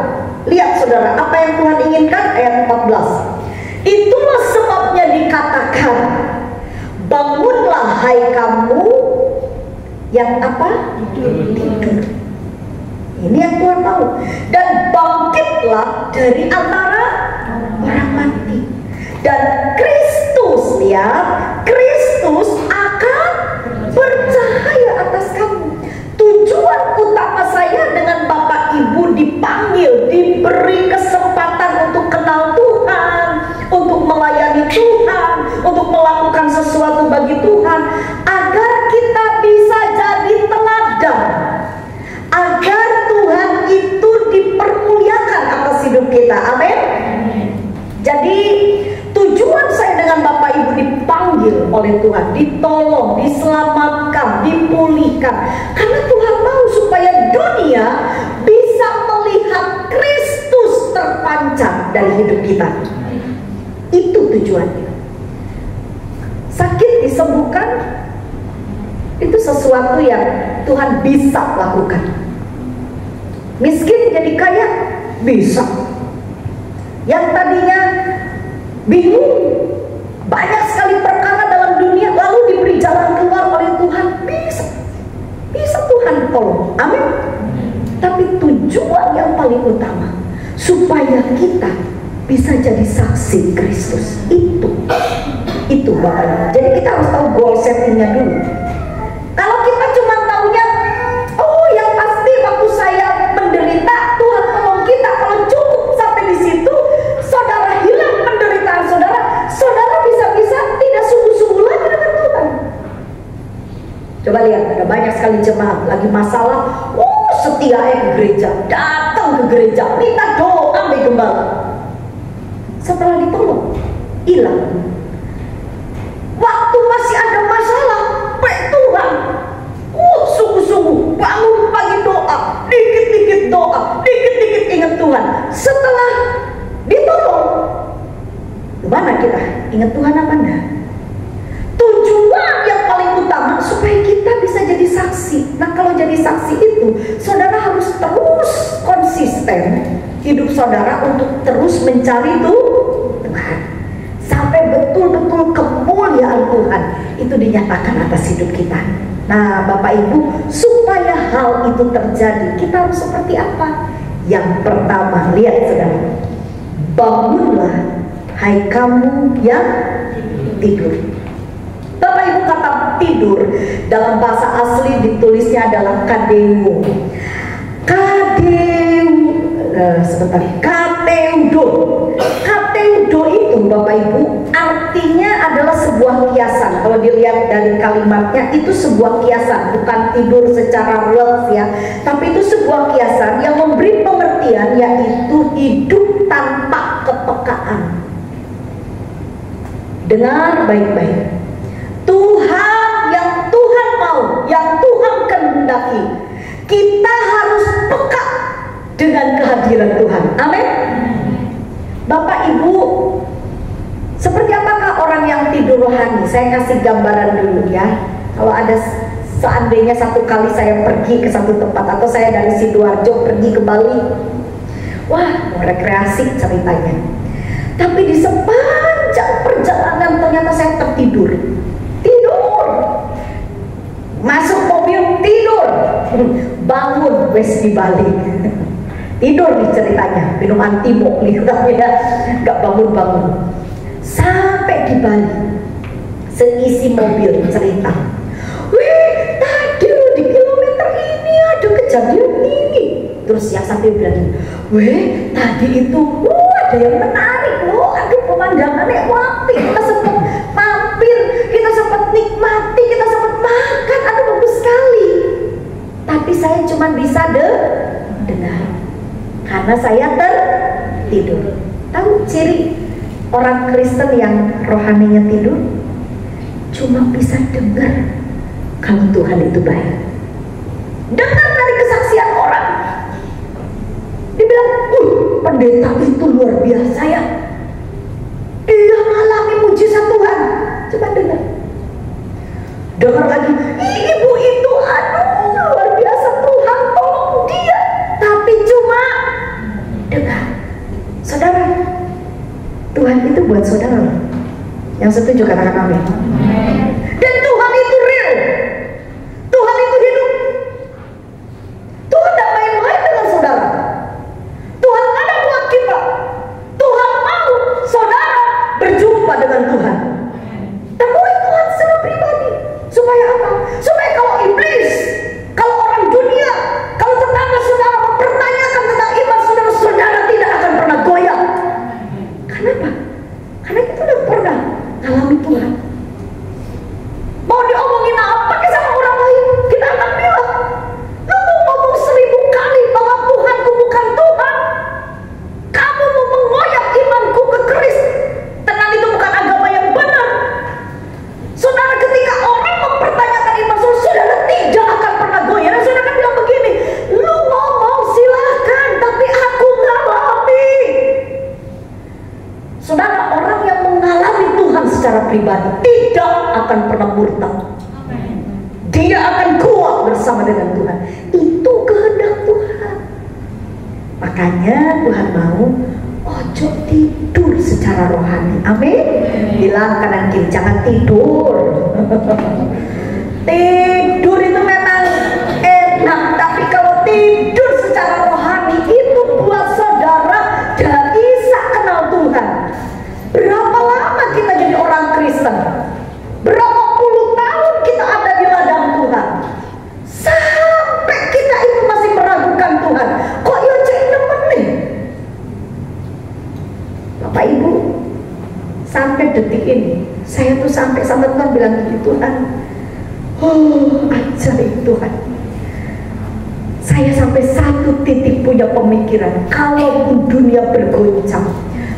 Lihat saudara, apa yang Tuhan inginkan? Ayat 14. Itulah sebabnya dikatakan, bangunlah hai kamu yang apa? Tidur. Ini yang Tuhan mau. Dan bangkitlah dari antara orang mati. Dan Kristus, lihat, Kristus akan bercahaya atas kamu. Tujuan utama saya dengan Bapak Ibu dipanggil, diberi kesempatan untuk kenal Tuhan, untuk melayani Tuhan, untuk melakukan sesuatu bagi Tuhan, agar kita bisa jadi teladan, agar Tuhan itu dipermuliakan atas hidup kita. Amin. Jadi tujuan saya dengan Bapak Ibu dipanggil oleh Tuhan, ditolong, diselamatkan, dipulihkan, karena Tuhan mau supaya dunia bisa melihat Kristus terpancar dari hidup kita. Itu tujuannya. Sakit disembuhkan itu sesuatu yang Tuhan bisa lakukan. Miskin jadi kaya bisa. Yang tadinya bingung, banyak sekali perkara dalam dunia, lalu diberi jalan keluar oleh Tuhan, bisa Tuhan tolong. Amin. Tapi tujuan yang paling utama supaya kita bisa jadi saksi Kristus. Itu Bapak. Jadi kita harus tahu goal settingnya dulu. Kalau kita cuma taunya, oh yang pasti waktu saya menderita Tuhan tolong kita, kalau cukup sampai di situ, saudara hilang penderitaan saudara, saudara bisa-bisa tidak sungguh-sungguh lagi dengan Tuhan. Coba lihat, ada banyak sekali jemaat lagi masalah, setia ke gereja, datang ke gereja, minta doa ambil gembala. Setelah ditolong, hilang. Waktu masih ada masalah, Tuhan, sungguh-sungguh bangun pagi doa, dikit-dikit doa, dikit-dikit ingat Tuhan. Setelah ditolong, mana kita ingat Tuhan apa enggak? Tujuan yang paling itu, saudara harus terus konsisten hidup saudara untuk terus mencari Tuhan sampai betul-betul kemuliaan Tuhan itu dinyatakan atas hidup kita. Nah, Bapak Ibu, supaya hal itu terjadi, kita harus seperti apa? Yang pertama, lihat saudara, bangunlah hai kamu yang tidur. Bapak Ibu, kata tidur dalam bahasa asli ditulisnya adalah kadeu. Kateudo. Kateudo itu Bapak Ibu artinya adalah sebuah kiasan. Kalau dilihat dari kalimatnya itu sebuah kiasan, bukan tidur secara real ya, tapi itu sebuah kiasan yang memberi pengertian yaitu hidup tanpa kepekaan. Dengar baik-baik. Tuhan yang Tuhan mau, yang Tuhan kehendaki, kita harus peka dengan kehadiran Tuhan. Amin. Bapak Ibu, seperti apakah orang yang tidur rohani? Saya kasih gambaran dulu ya. Kalau ada seandainya satu kali saya pergi ke satu tempat, atau saya dari Sidoarjo pergi ke Bali, wah, mau rekreasi ceritanya. Tapi di sepanjang perjalanan ternyata saya tertidur. Masuk mobil tidur, bangun wes di Bali. Tidur nih ceritanya, minum antibok nih, gak bangun-bangun. Sampai di Bali, seisi mobil cerita, wih tadi lo di kilometer ini ada kejadian ini. Terus yang satu bilang, wih tadi itu ada yang menarik loh, aduh pemandangannya wapi, kita sempat mampir, kita sempat nikmati, kita sempat makan, aduh bagus sekali. Tapi saya cuma bisa dengar karena saya tertidur. Tahu ciri orang Kristen yang rohaninya tidur? Cuma bisa dengar kalau Tuhan itu baik. Dengar dari kesaksian orang. Dibilang, pendeta itu luar biasa ya, dia mengalami mujizat Tuhan. Coba dengar. Dengar lagi, ibu itu aduh luar biasa, Tuhan tolong dia. Tapi cuma dengar. Saudara, Tuhan itu buat saudara. Yang setuju katakan amin. Dan Tuhan itu real. Tuhan itu hidup. Tuhan tidak main-main dengan saudara. Tuhan ada buat kita. Tuhan mau saudara berjumpa dengan Tuhan. Temui Tuhan secara pribadi. Supaya apa? Supaya kalau iblis, kalau orang dunia, kalau tetangga saudara mempertanyakan tentang iman saudara, saudara tidak akan pernah goyah. Kenapa? Karena kita udah pernah alami Tuhan. Mau diomongin apa ke sama orang lain, kita akan bilang, lu mau ngomong 1000 kali bahwa Tuhanku bukan Tuhan, kamu mau mengoyak imanku ke keris, tenang itu bukan agama yang benar. Saudara, ketika orang mempertanyakan iman saudara tidak akan pernah goyah. Dan saudara akan bilang begini, lu ngomong silahkan, tapi aku ngalami. Saudara, orang yang mengalami Tuhan secara pribadi tidak akan pernah murtad. Dia akan kuat bersama dengan Tuhan. Itu kehendak Tuhan. Makanya Tuhan mau ojo tidur secara rohani. Amin. Bilang kanan kiri, jangan tidur. Tidur itu memang enak, tapi kalau tidur secara rohani itu buat saudara gak bisa kenal Tuhan. Berapa lama kita jadi orang Kristen? Berapa puluh tahun kita ada di ladang Tuhan? Sampai kita itu masih meragukan Tuhan. Kok ya cek nemen nih? Bapak Ibu, sampai detik ini saya tuh sampai sama Tuhan bilang gini, Tuhan, ajaib Tuhan. Saya sampai satu titik punya pemikiran, kalau dunia bergoncang,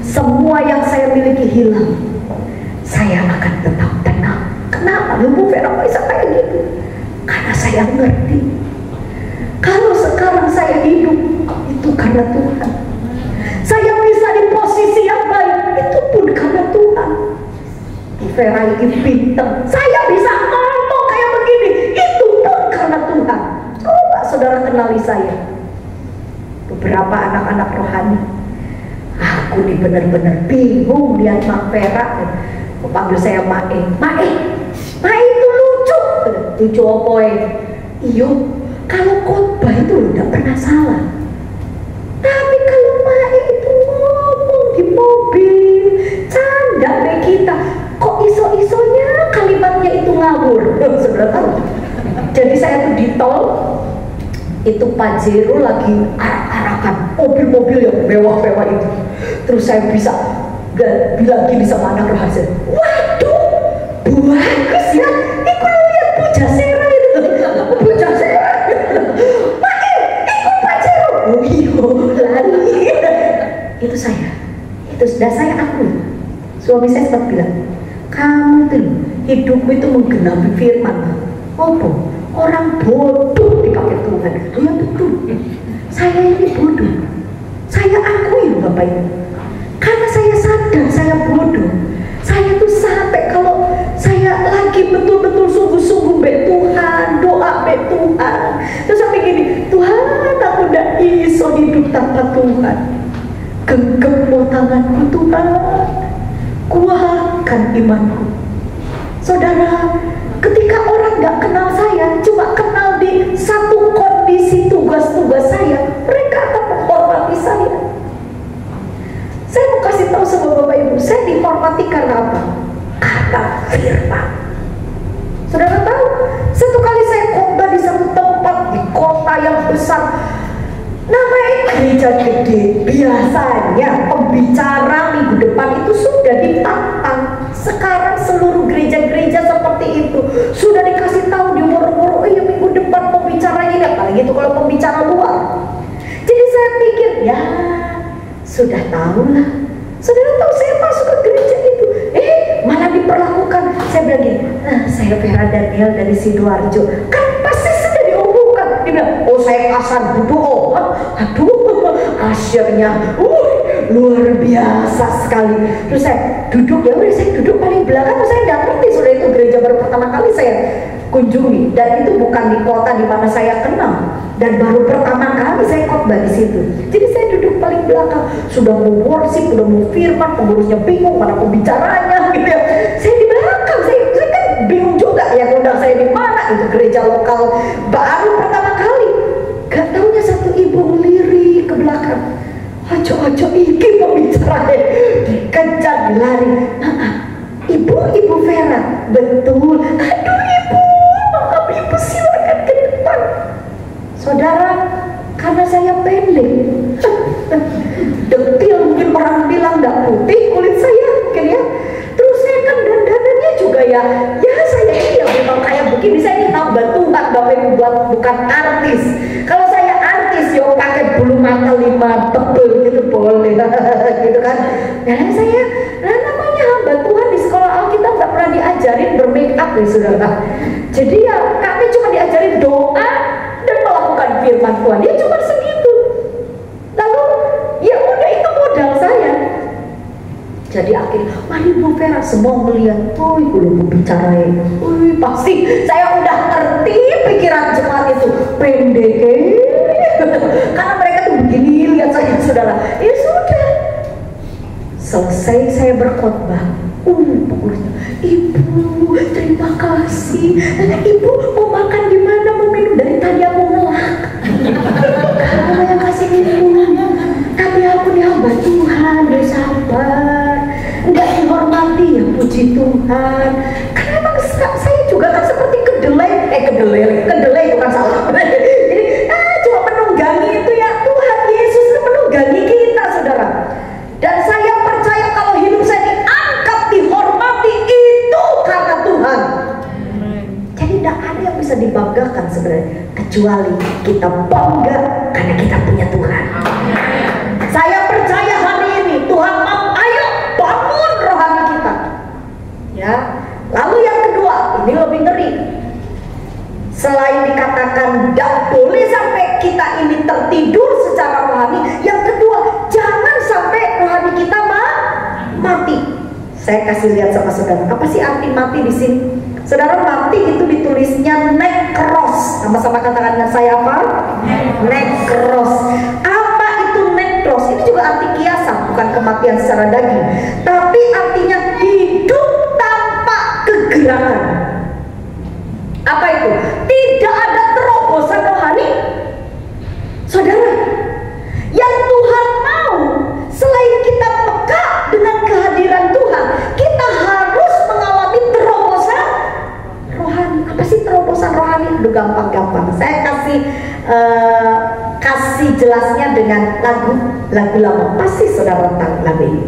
semua yang saya miliki hilang, saya akan tetap tenang. Kenapa? Bu Vera bisa kayak gitu? Karena saya ngerti, kalau sekarang saya hidup itu karena Tuhan. Saya bisa di posisi yang baik itu pun karena Tuhan. Bu Vera ini pintar, saya bisa ngomong kayak begini itu pun karena Tuhan. Coba saudara kenali saya. Beberapa anak-anak rohani, aku nih bener-bener bingung lihat Mak Vera. Panggil saya Mae. Mae itu lucu. Lucu apa ya? Iyo, kalau khotbah itu udah pernah salah. Tapi kalau Mae itu ngomong di mobil, canda deh kita. Kok iso-isonya kalimatnya itu ngawur. Saudara tahu? Jadi saya tuh di tol, itu Pajero lagi arak-arakan mobil-mobil yang mewah-mewah itu. Terus saya bisa bilang gini sama anak rohani, waduh, bagus ya, ini kalau lihat Bu Jasera itu, Bu Jasera, ikut Pajero, oh iya, lari. Itu saya, itu sudah saya akui. Suami saya sempat bilang, kamu tuh hidupmu itu menggenapi firman. Opo, orang bodoh dipakai Tuhan. Ya betul. Saya ini bodoh. Saya akui Bapak Ibu. Karena saya sadar saya bodoh. Saya tuh sampai kalau saya lagi betul-betul sungguh-sungguh be Tuhan, doa be Tuhan. Terus sampai gini, Tuhan aku udah iso hidup tanpa Tuhan. Genggam mau tanganku Tuhan. Kuatkan imanku. Saudara, ketika orang gak kenal saya, cuma kenal di satu kondisi tugas-tugas saya, mereka akan menghormati saya. Saya mau kasih tahu sama Bapak Ibu, saya dihormati karena apa? Karena firman. Saudara tahu, satu kali saya khotbah di satu tempat di kota yang besar, namanya gereja gede. Biasanya pembicara minggu depan itu sudah ditantang. Sekarang seluruh gereja-gereja seperti itu sudah dikasih tahu di woro-woro, oh iya minggu depan pembicaranya ini, apalagi itu kalau pembicara luar. Jadi saya pikir, ya sudah tahu lah. Saudara tahu saya masuk ke gereja itu, malah diperlakukan. Saya bilang gini, saya Vera Daniel dari Sidoarjo. Kan pasti sudah diumumkan. Dia bilang, oh saya kasar butuh. Aduh, asyiknya, luar biasa sekali. Terus saya duduk, ya udah saya duduk paling belakang. Saya nggak ngerti, sudah itu gereja baru pertama kali saya kunjungi, dan itu bukan di kota di mana saya kenal, dan baru pertama kali saya khotbah di situ. Jadi saya duduk paling belakang, sudah mau worship, sudah mau firman, pengurusnya bingung mana pembicaranya, gitu ya. Saya di belakang, saya kan bingung juga ya, undang saya di mana, itu gereja lokal baru pertama kali. Gak taunya satu ibu ngelirik ke belakang, aco-aco iki pembicaranya, dikejar dilari. Ibu Vera, betul. Aduh ibu, maaf ibu, silakan ke depan. Saudara, karena saya pendek, detil, mungkin orang bilang gak putih kulit saya mungkin ya. Terus saya kan dandanannya juga ya saya ini ya memang kayak begini. Saya ini hamba Tuhan Bapak Ibu, bukan artis. Kalau saya artis yo pakai bulu mata 5 tebel gitu boleh gitu kan. Nah saya namanya hamba Tuhan, di sekolah Alkitab gak pernah diajarin bermake up ya saudara. Jadi ya kami cuma diajarin doa dan melakukan firman Tuhan. Dia cuma segitu. Lalu ya udah, itu modal saya. Jadi akhirnya, mari Bu Vera, semua melihat, belum bicara ini, pasti saya udah ngerti pikiran jemaat itu pendek, karena mereka tuh begini lihat saya saudara. Ya sudah, selesai saya berkhotbah, pengurusnya, Ibu terima kasih, Ibu mau makan di mana, mau minum, dari tadi aku ngelak, kamu yang kasih minum, tapi aku nih hamba Tuhan, bersabar, nggak dihormati ya, puji Tuhan. Karena emang saya juga kan seperti kedelai bukan salah. Jadi cuma menunggangi itu ya, Tuhan Yesus itu menunggangi kita saudara. Dan saya percaya kalau hidup saya diangkat, dihormati, itu karena Tuhan. Jadi tidak ada yang bisa dibanggakan sebenarnya, kecuali kita bangga karena kita punya Tuhan. Saya percaya hari ini Tuhan mau, ayo bangun rohani kita. Ya. Lalu yang kedua, ini lebih ngeri. Selain dikatakan tidak boleh sampai kita ini tertidur secara rohani, yang kedua, jangan sampai rohani kita mati. Saya kasih lihat sama saudara, apa sih arti mati di sini? Saudara, mati itu ditulisnya nekros. Sama-sama katakan dengan saya apa? Nekros. Apa itu nekros? Ini juga arti kiasan, bukan kematian secara daging, tapi artinya hidup tanpa kegerakan. Apa itu? Tidak ada terobosan rohani. Saudara, yang Tuhan mau, selain kita peka dengan kehadiran Tuhan, kita harus mengalami terobosan rohani. Apa sih terobosan rohani? Aduh, gampang-gampang. Saya kasih jelasnya dengan lagu lama. Pasti saudara tahu lagu ini.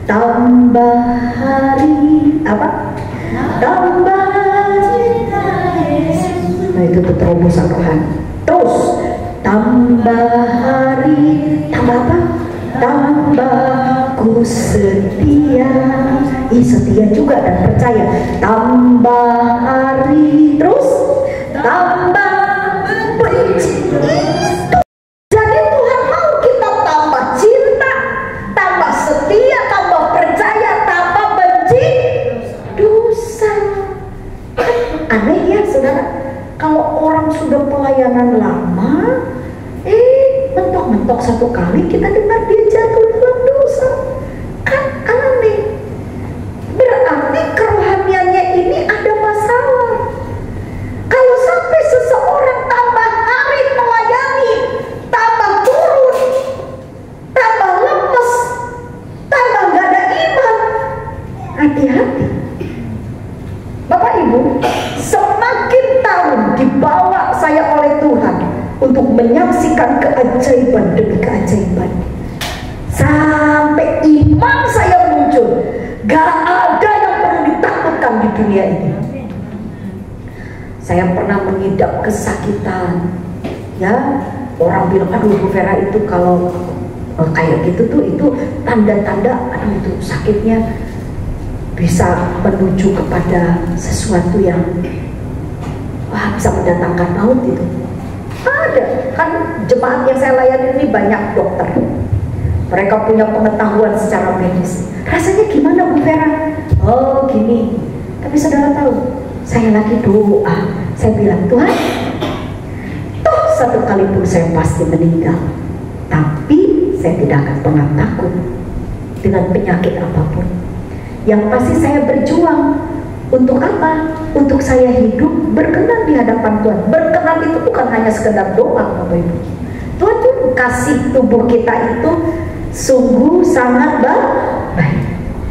Tambah hari apa? Tambah cinta Yesus. Nah, itu terobosan rohani. Terus tambah hari, tambah apa? Tambah ku setia. Setia juga dan percaya. Tambah hari, terus tambah benci. Jadi Tuhan mau kita tambah cinta, tambah setia, tambah percaya, tambah benci dosa. Aneh ya saudara, kalau orang sudah pelayanan lama, mentok-mentok satu kali kita dengar dia jatuh dalam dosa. Kan aneh. Berarti kerohaniannya ini ada masalah. Kalau sampai seseorang tambah hari melayani, tambah turun, tambah lemes, tambah gak ada iman, hati-hati. Bapak Ibu, semakin tahun dibawa saya oleh Tuhan untuk menyaksikan keajaiban demi keajaiban, sampai iman saya muncul. Gak ada yang perlu ditakutkan di dunia ini. Saya pernah mengidap kesakitan, ya. Orang bilang, aduh Bu Vera itu kalau kayak gitu tuh, itu tanda-tanda, aduh itu sakitnya bisa menuju kepada sesuatu yang bisa mendatangkan maut itu. Ada, kan jemaat yang saya layani ini banyak dokter. Mereka punya pengetahuan secara medis. Rasanya gimana Bu Vera? Oh gini. Tapi saudara tahu, saya lagi doa. Saya bilang, Tuhan, toh satu kali pun saya pasti meninggal, tapi saya tidak akan pernah takut dengan penyakit apapun. Yang pasti saya berjuang. Untuk apa? Untuk saya hidup berkenan di hadapan Tuhan. Berkenan itu bukan hanya sekedar doa, Bapak Ibu. Tuhan tuh kasih tubuh kita itu sungguh sangat baik.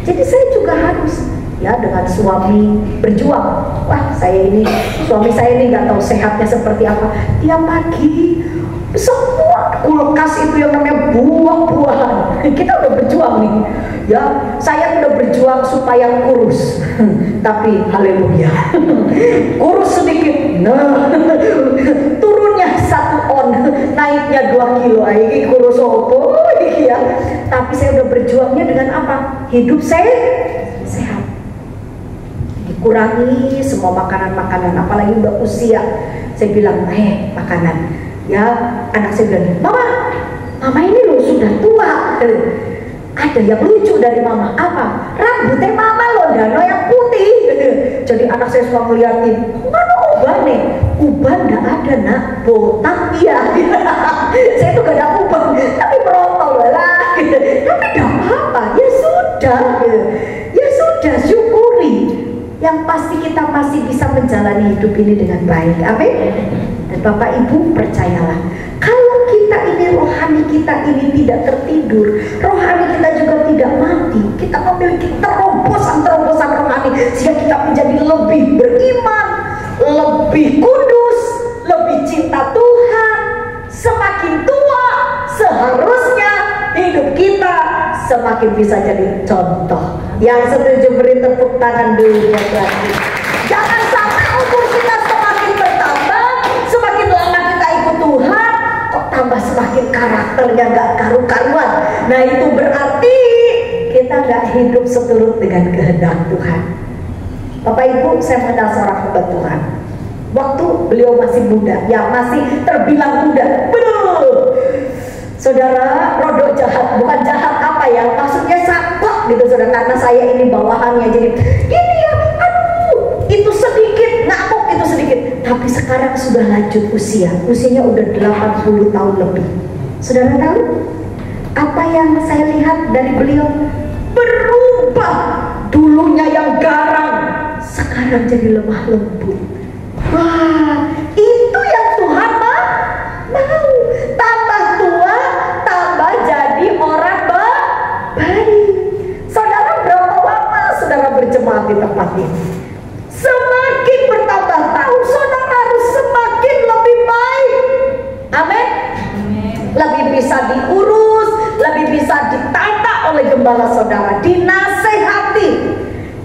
Jadi saya juga harus, ya, dengan suami berjuang. Wah, suami saya ini nggak tahu sehatnya seperti apa. Tiap pagi semua kulkas itu yang namanya buah-buahan. Kita udah berjuang nih, ya. Saya udah berjuang supaya kurus, tapi haleluya, kurus sedikit. Nah, turunnya 1 on, naiknya 2 kilo. Ini kurus opo, ya. Tapi saya udah berjuangnya dengan apa? Hidup sehat. Dikurangi semua makanan-makanan, apalagi udah usia. Saya bilang, makanan. Ya, anak saya bilang, Mama ini loh sudah tua. Ada yang lucu dari Mama. Apa? Rambutnya Mama loh, Dano yang putih. Jadi anak saya suka ngeliatin, mana uban nih? Uban gak ada nak, botak ya. Saya tuh gak ada uban, tapi merotol lah. Tapi gak apa-apa, ya sudah. Ya sudah, syukuri. Yang pasti kita masih bisa menjalani hidup ini dengan baik. Amin. Dan Bapak Ibu percayalah, kalau kita ini rohani kita ini tidak tertidur, rohani kita juga tidak mati, kita memiliki terobosan rohani sehingga kita menjadi lebih beriman, lebih kudus, lebih cinta Tuhan. Semakin tua seharusnya hidup kita semakin bisa jadi contoh. Yang setuju beri tepuk tangan dulu buat lagi. Jangan sampai umur kita semakin bertambah, semakin lama kita ikut Tuhan, kok tambah semakin karakternya gak karu-karuan. Nah itu berarti kita gak hidup seturut dengan kehendak Tuhan. Bapak Ibu, saya mengenal seorang hamba Tuhan. Waktu beliau masih muda, ya masih terbilang muda. Saudara, rodok jahat, bukan jahat apa ya, maksudnya sakit gitu saudara, karena saya ini bawahannya jadi gini ya, aduh itu sedih sekarang sudah lanjut usianya udah 80 tahun lebih. Saudara tahu apa yang saya lihat dari beliau? Berubah, dulunya yang garang, sekarang jadi lemah lembut. Wah, itu yang Tuhan mau. Tambah tua, tambah jadi orang baik. Saudara, berapa lama saudara berjemaat di tempat ini? Semakin bertambah tahun, saudara harus semakin lebih baik. Amin. Lebih bisa diurus, lebih bisa ditata oleh gembala saudara, dinasehati.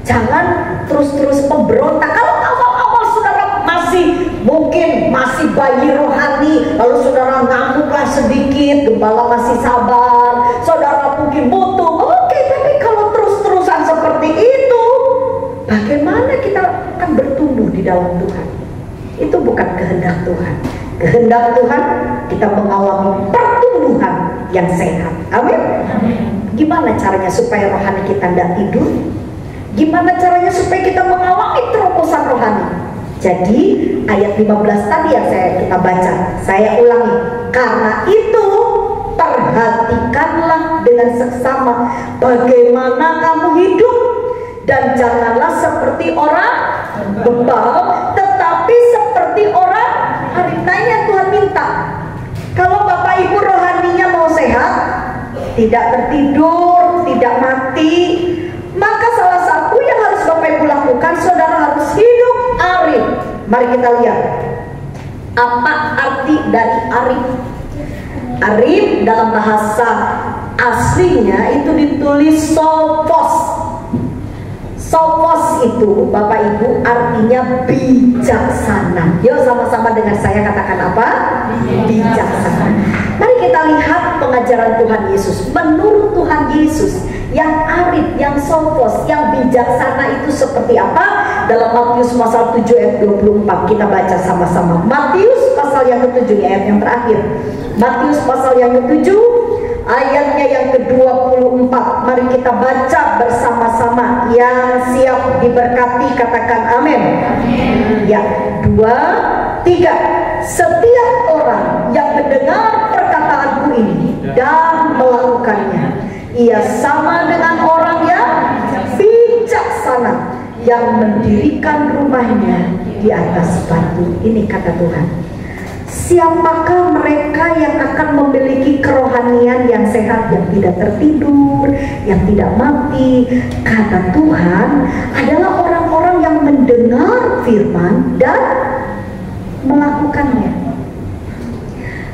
Jangan terus-terus memberontak. Kalau awal-awal saudara mungkin masih bayi rohani, lalu saudara ngamuklah sedikit, gembala masih sabar, saudara mungkin butuh. Oke, tapi kalau terus-terusan seperti itu, bagaimana kita akan bertumbuh di dalam Tuhan? Itu bukan kehendak Tuhan. Kehendak Tuhan kita mengalami pertumbuhan yang sehat. Amin. Gimana caranya supaya rohani kita tidak tidur? Gimana caranya supaya kita mengalami terobosan rohani? Jadi ayat 15 tadi yang kita baca, saya ulangi. Karena itu perhatikanlah dengan seksama bagaimana kamu hidup, dan janganlah seperti orang bebal, tetapi seperti orang arif. Nah, yang Tuhan minta, kalau Bapak Ibu rohaninya mau sehat, tidak tertidur, tidak mati, maka salah satu yang harus Bapak Ibu lakukan, saudara harus hidup arif. Mari kita lihat apa arti dari arif. Arif dalam bahasa aslinya itu ditulis sophos. Sophos itu Bapak Ibu artinya bijaksana. Yuk sama-sama dengan saya katakan apa? Bijaksana. Mari kita lihat pengajaran Tuhan Yesus. Menurut Tuhan Yesus, yang arif, yang sophos, yang bijaksana itu seperti apa? Dalam Matius pasal 7 ayat 24 kita baca sama-sama. Matius pasal yang ke-7, ayat yang terakhir. Matius pasal yang ke-7 ayatnya yang ke-24. Mari kita baca bersama-sama. Yang siap diberkati katakan amin. Ya, 2, 3. Setiap orang yang mendengar perkataanku ini dan melakukannya, ia sama dengan orang yang bijaksana yang mendirikan rumahnya di atas batu. Ini kata Tuhan. Siapakah mereka yang akan memiliki kerohanian yang sehat, yang tidak tertidur, yang tidak mati? Kata Tuhan adalah orang-orang yang mendengar firman dan melakukannya.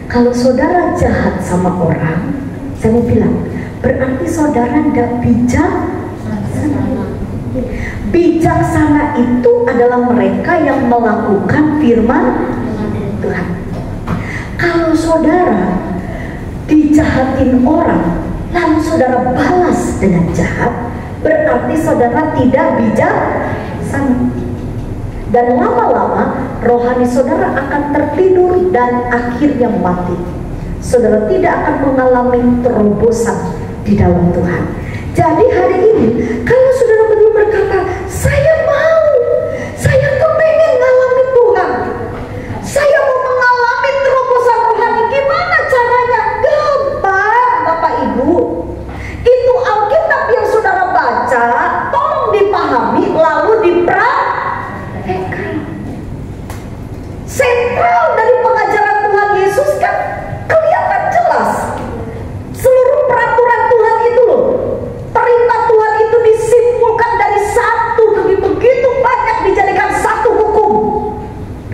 Kalau saudara jahat sama orang, saya mau bilang, berarti saudara tidak bijaksana. Bijaksana itu adalah mereka yang melakukan firman Tuhan. Kalau saudara dijahatin orang, lalu saudara balas dengan jahat, berarti saudara tidak bijaksana. Dan lama-lama rohani saudara akan tertidur dan akhirnya mati. Saudara tidak akan mengalami terobosan di dalam Tuhan. Jadi hari ini kalau saudara betul berkata, saya mau, saya kepengen mengalami Tuhan, saya mau mengalami terobosan rohani, gimana caranya? Gampang Bapak Ibu. Itu Alkitab yang saudara baca, tolong dipahami lalu dipraktekkan. Sentral dari pengajaran Tuhan Yesus kan kelihatan jelas. Seluruh peraturan Tuhan itu loh, perintah Tuhan itu disimpulkan dari satu demi begitu banyak dijadikan satu hukum.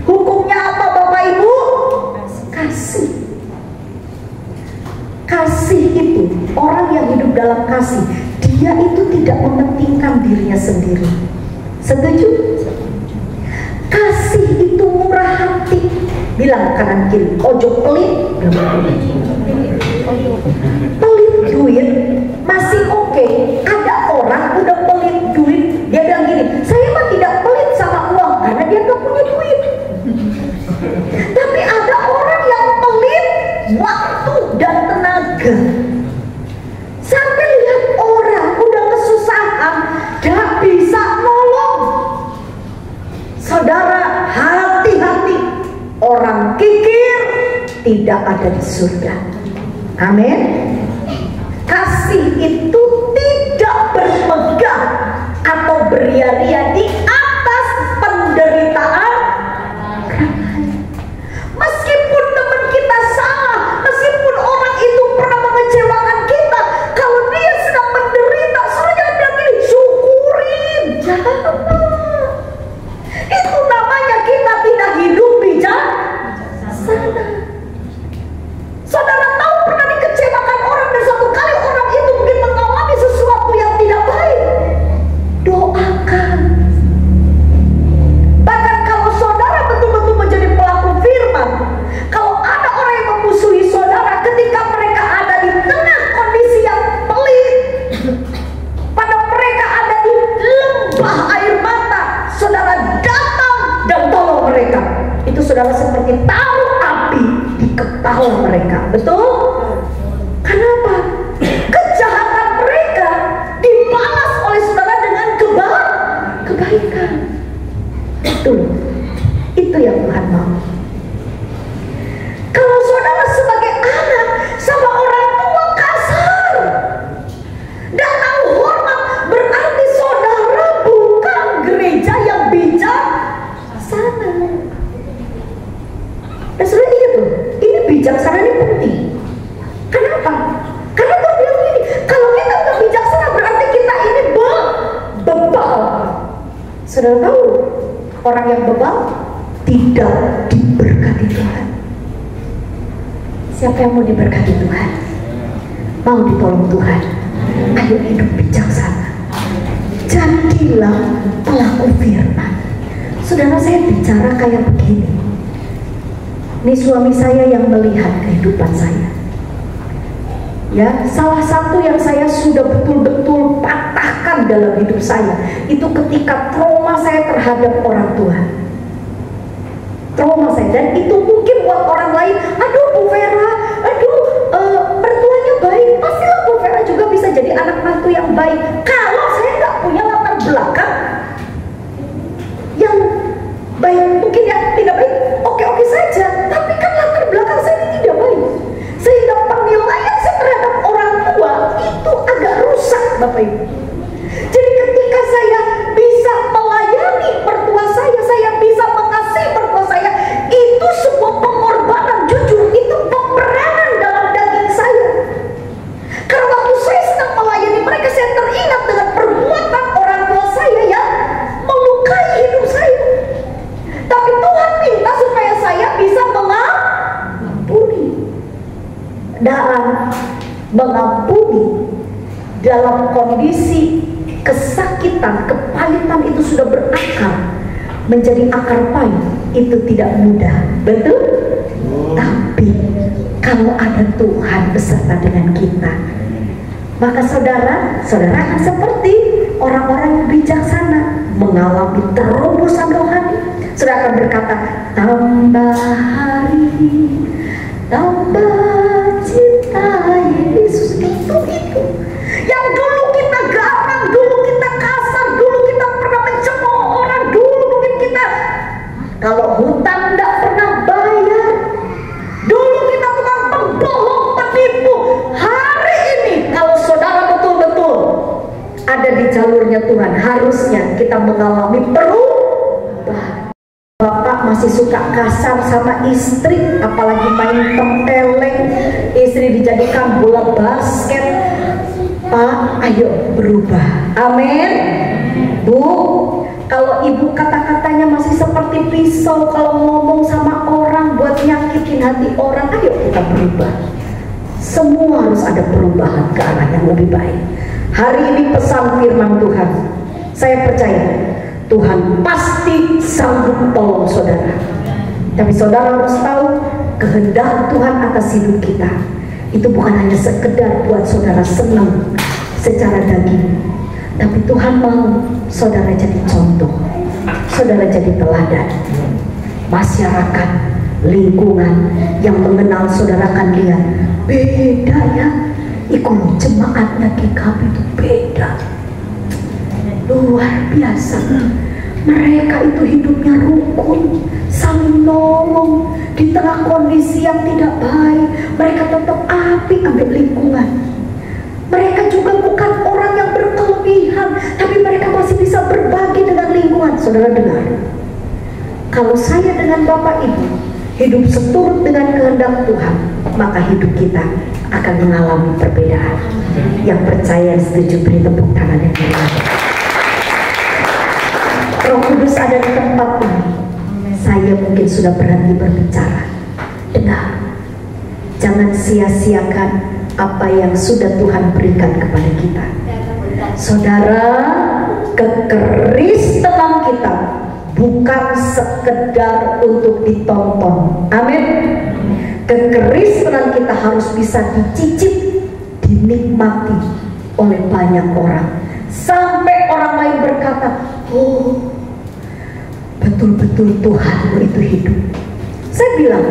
Hukumnya apa Bapak Ibu? Kasih. Kasih itu, orang yang hidup dalam kasih, dia itu tidak mementingkan dirinya sendiri. Setuju? Kasih itu murah hati. Bilang kanan kiri, ojo pelit. Pelit duit masih oke. Ada orang udah pelit duit, dia bilang gini, saya mah tidak pelit sama uang karena dia gak punya duit. Tapi ada orang yang pelit waktu dan tenaga. Sampai lihat orang udah kesusahan, gak bisa nolong. Saudara, hati-hati. tidak ada di surga. Amin. Kasih itu tidak bermegah atau beria-ria di atas penderitaan. Meskipun teman kita salah, meskipun orang itu pernah mengecewakan kita, kalau dia sedang menderita, saudara bilang ini, syukurin. Jangan. Itu namanya kita tidak hidup bijaksana. Saudara tahu pernah dikecewakan orang dan suatu kali orang itu mungkin mengalami sesuatu yang tidak baik. Doakan. Bahkan kalau saudara betul-betul menjadi pelaku firman, kalau ada orang yang memusuhi saudara ketika mereka ada di tengah kondisi yang pelik, pada mereka ada di lembah air mata, saudara datang dan tolong mereka. Itu saudara seperti taruh api di kepala mereka. Betul? Kenapa? Kejahatan mereka dibalas oleh saudara dengan kebaikan. Itu yang Tuhan mau. Kalau saudara sebagai anak sama orang tua kasar, gak tahu hormat, berarti saudara bukan gereja yang bijaksana. Dan saudara ingat tuh, ini bijaksana ini penting. Kenapa? Karena Tuhan bilang gini, kalau kita udah bijaksana berarti kita ini bebal. Saudara tahu, orang yang bebal tidak diberkati Tuhan. Siapa yang mau diberkati Tuhan? Mau ditolong Tuhan? Ayo hidup bijaksana. Jadilah pelaku firman. Saudara, saya bicara kayak begini. Ini suami saya yang melihat kehidupan saya. Ya, salah satu yang saya sudah betul-betul patahkan dalam hidup saya itu ketika trauma saya terhadap orang tua. Trauma saya, dan itu mungkin buat orang lain, aduh Bu Vera, mertuanya baik, pastilah Bu Vera juga bisa jadi anak mantu yang baik. Kalau saya nggak punya latar belakang yang baik, mungkin yang tidak baik, oke-oke saja. Tapi kan latar belakang saya ini tidak baik, sehingga penilaian saya terhadap orang tua itu agak rusak, Bapak Ibu. Jadi ketika saya bisa melayani mertua saya bisa mengasihi mertua saya, itu sebuah pengorbanan. Jujur, itu pemberangan dalam daging saya. Karena waktu saya sedang melayani mereka, saya teringat dengan perbuatan orang tua saya yang melukai hidup saya. Tapi Tuhan minta supaya saya bisa mengampuni. Dan mengampuni dalam kondisi kesakitan, kepahitan itu sudah berakar menjadi akar pahit, itu tidak mudah. Betul? Tapi kalau ada Tuhan beserta dengan kita, maka saudara akan seperti orang-orang yang bijaksana, mengalami terobosan rohani. Saudara akan berkata, tambah hari, tambah cinta Yesus. Itu yang dulu kita garang, dulu kita kasar, dulu kita pernah mencemooh orang, dulu mungkin kita kalau hutang tidak pernah bayar, dulu kita tukang pembohong, penipu. Hari ini kalau saudara betul-betul ada di jalurnya Tuhan, harusnya kita mengalami perubahan. Bapak masih suka kasar sama istri, apalagi main tempeleng, istri dijadikan bola basket. Pak, ayo berubah. Amin. Bu, kalau ibu kata-katanya masih seperti pisau kalau ngomong sama orang buat nyakitin hati orang, ayo kita berubah. Semua harus ada perubahan ke arah yang lebih baik. Hari ini pesan firman Tuhan, saya percaya Tuhan pasti sanggup tolong saudara. Tapi saudara harus tahu kehendak Tuhan atas hidup kita itu bukan hanya sekedar buat saudara senang secara daging, tapi Tuhan mau saudara jadi contoh, saudara jadi teladan. Masyarakat, lingkungan yang mengenal saudara akan lihat beda ya, ikut jemaatnya GKB itu beda, luar biasa. Mereka itu hidupnya rukun, saling nolong di tengah kondisi yang tidak baik. Mereka tetap apik ambil lingkungan. Mereka juga bukan orang yang berkelebihan, tapi mereka masih bisa berbagi dengan lingkungan. Saudara dengar, kalau saya dengan Bapak Ibu hidup seturut dengan kehendak Tuhan, maka hidup kita akan mengalami perbedaan. Yang percaya setuju beri tepuk tangan yang meriah. Roh Kudus ada di tempat ini. Saya mungkin sudah berhenti berbicara. Dengar, jangan sia-siakan apa yang sudah Tuhan berikan kepada kita. Saudara, kekristenan kita bukan sekedar untuk ditonton. Amin. Kekristenan kita harus bisa dicicip, dinikmati oleh banyak orang, sampai orang lain berkata, oh betul-betul Tuhanmu itu hidup. Saya bilang,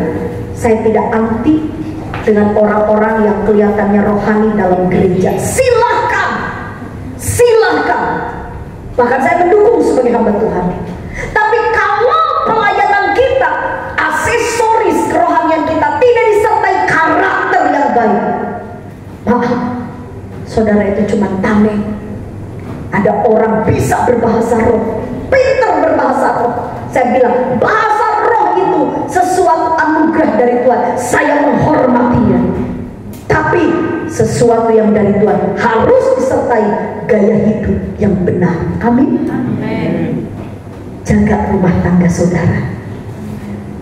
saya tidak anti dengan orang-orang yang kelihatannya rohani dalam gereja. Silahkan, silahkan. Bahkan saya mendukung sebagai hamba Tuhan. Tapi kalau pelayanan kita, aksesoris kerohanian kita tidak disertai karakter yang baik, maaf, saudara, itu cuma tameng. Ada orang bisa berbahasa roh, pintar berbahasa roh. Saya bilang, bahasa roh itu sesuatu anugerah dari Tuhan. Saya menghormatinya. Tapi sesuatu yang dari Tuhan harus disertai gaya hidup yang benar. Amin. Amin. Jaga rumah tangga saudara.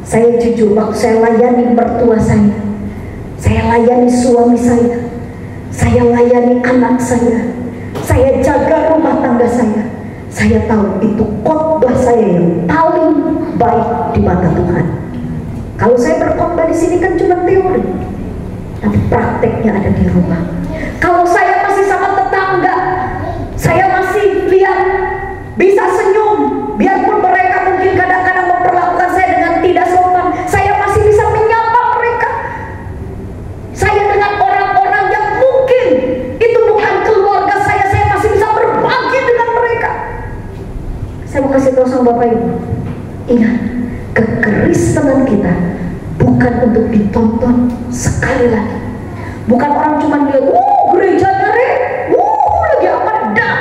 Saya jujur, waktu saya layani mertua saya layani suami saya layani anak saya jaga rumah tangga saya tahu itu khotbah saya yang paling baik di mata Tuhan. Kalau saya berkhotbah di sini kan cuma teori, tapi prakteknya ada di rumah. Kalau saya masih sama tetangga, saya masih lihat, bisa senyum, biarpun mereka mungkin kadang-kadang memperlakukan saya dengan tidak sopan, saya masih bisa menyapa mereka. Saya dengan orang-orang yang mungkin itu bukan keluarga saya masih bisa berbagi dengan mereka. Saya mau kasih tahu sama Bapak Ibu, ingat, kekristenan kita bukan untuk ditonton. Sekali lagi, bukan orang cuma lihat, gerejanya lagi apa, dah.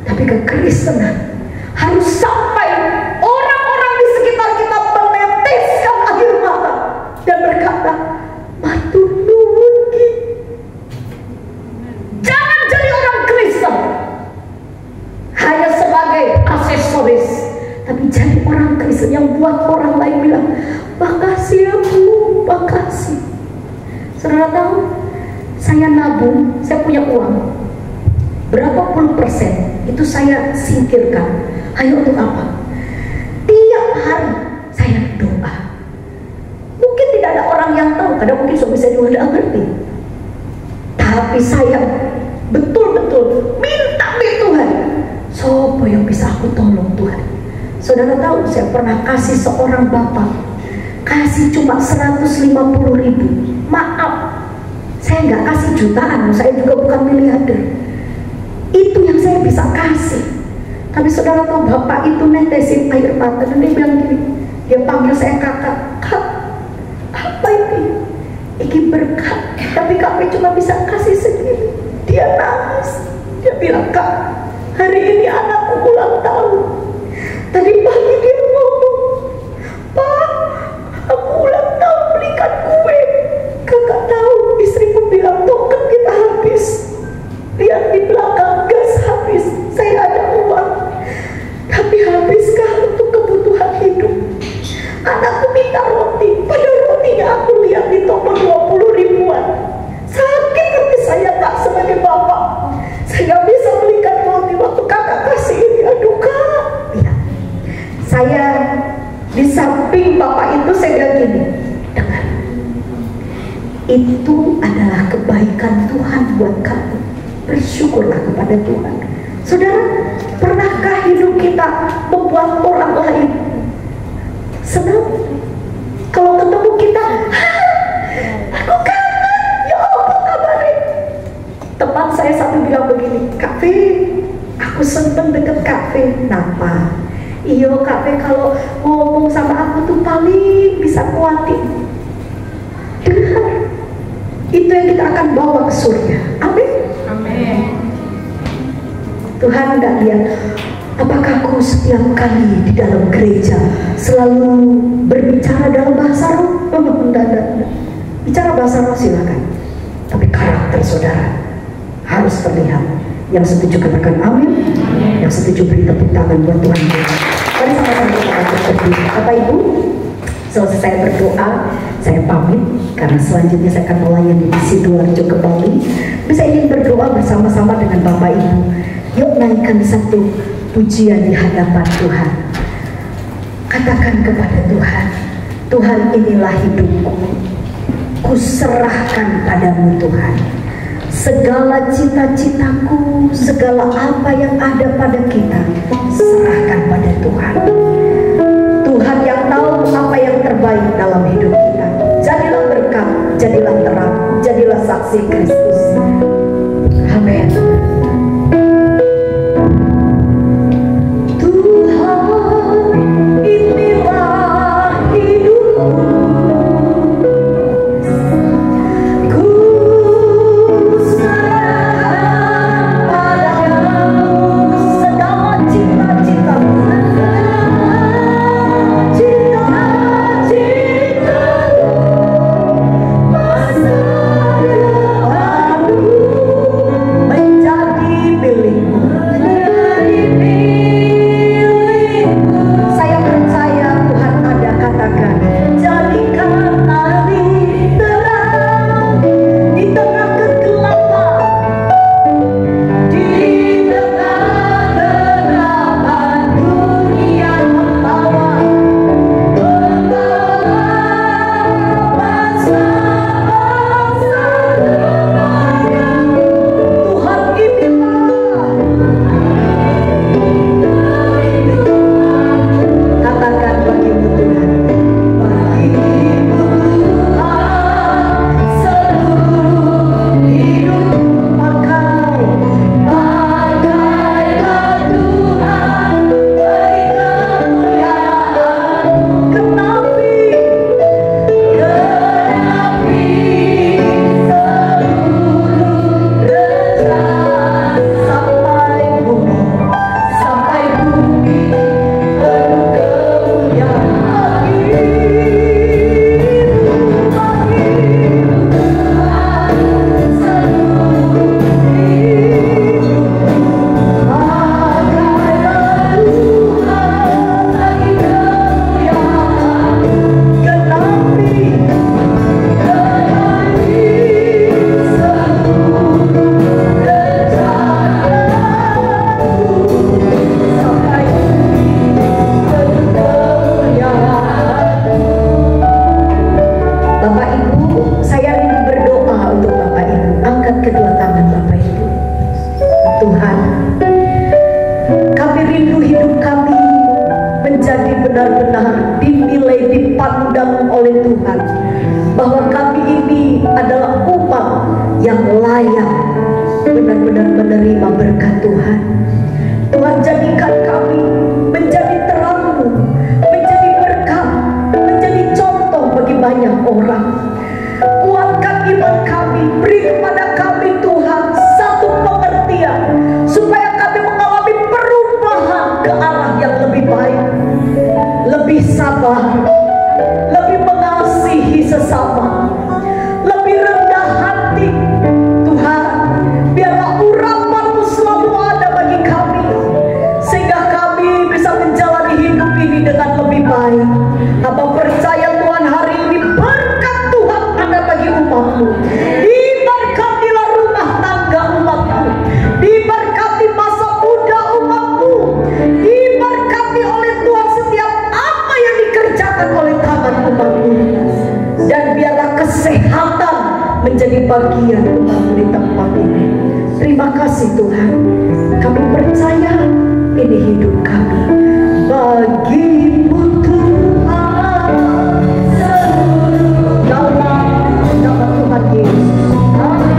Tapi kekristenan harus sampai orang-orang di sekitar kita meneteskan air mata dan berkata, matur nuwun ki. Jangan jadi orang Kristen hanya sebagai aksesoris, tapi jadi orang Kristen yang buat orang lain bilang, makasih ya Bu, makasih. Saudara tahu, saya nabung, saya punya uang berapa puluh persen itu saya singkirkan. Hanya untuk apa? Tiap hari saya doa. Mungkin tidak ada orang yang tahu, kadang mungkin suami saya juga tidak ngerti, tapi saya betul-betul minta Tuhan, siapa yang bisa aku tolong Tuhan. Saudara tahu, saya pernah kasih seorang bapak, kasih cuma 150.000. Maaf, saya nggak kasih jutaan, saya juga bukan miliarder. Itu yang saya bisa kasih. Tapi saudara tahu, bapak itu netesin air mata dan dia bilang gini, dia panggil saya kakak, kak, apa ini? Ini berkat, tapi kami cuma bisa kasih segini. Dia nangis, dia bilang, kak, hari ini anakku ulang tahun. Tadi pagi dia ngomong, Pak, aku ulang tahun, belikan kue. Kakak tahu, istriku bilang token kita habis. Lihat di belakang, gas habis. Saya ada uang, tapi habiskah untuk kebutuhan hidup? Anakku minta roti, pada rotinya aku lihat di toko 20 ribuan. Sakit hati saya, Kak, sebagai bapak. Saya gak bisa belikan roti waktu kakak kasih ini. Aduh Kak ya. Saya di samping bapak itu saya bilang gini, dengar, itu adalah kebaikan Tuhan buat kamu, bersyukurlah kepada Tuhan. Saudara, pernahkah hidup kita membuat orang lain senang? Kalau ketemu kita, aku kangen, ya apa kabarnya? Teman saya satu bilang begini, Kak Fi, aku seneng deket Kak Fi. Kenapa? Iyo Kak Be kalau ngomong sama aku tuh paling bisa kuatin. Dengar, itu yang kita akan bawa ke surga. Amin. Amin. Tuhan nggak lihat apakah aku setiap kali di dalam gereja selalu berbicara dalam bahasa roh. Enggak. Bicara bahasa roh silakan, tapi karakter saudara harus terlihat. Yang setuju katakan amin. Yang setuju beri tepuk tangan buat Tuhan. Mari sama-sama kita berdiri. Bapak Ibu, selesai saya berdoa, saya pamit karena selanjutnya saya akan melayani di Sidoarjo kembali. Bisa ingin berdoa bersama-sama dengan Bapak Ibu. Yuk naikkan satu pujian di hadapan Tuhan. Katakan kepada Tuhan, Tuhan inilah hidupku. Kuserahkan padamu Tuhan. Segala cita-citaku, segala apa yang ada pada kita, serahkan pada Tuhan. Tuhan yang tahu apa yang terbaik dalam hidup kita. Jadilah berkat, jadilah terang, jadilah saksi Kristus. Amin. benar-benar dinilai, dipandang oleh Tuhan, bahwa kami ini adalah umat yang layak benar-benar menerima berkat Tuhan. Tuhan, jadikan kami menjadi terang-Mu, menjadi berkat, menjadi contoh bagi banyak orang. Kuatkan iman kami, beri kepada kami Tuhan satu pengertian, supaya kami mengalami perubahan ke arah yang lebih baik, lebih sabar, lebih mengasihi sesama, lebih rendah hati. Tuhan, biarlah urapan-Mu selalu ada bagi kami, sehingga kami bisa menjalani hidup ini dengan lebih baik. Hamba percaya Tuhan, hari ini berkat Tuhan ada bagi umat-Mu. Diberkatilah rumah tangga umat-Mu, diberkati masa muda umat-Mu, diberkati oleh Tuhan setiap apa yang dikerjakan oleh tangan umat-Mu, dan biarlah kesehatan menjadi bagian umat-Mu di tempat ini. Terima kasih Tuhan, kami percaya ini hidup kami bagi-Mu Tuhan, seluruh dalam nama Tuhan Yesus. Amin.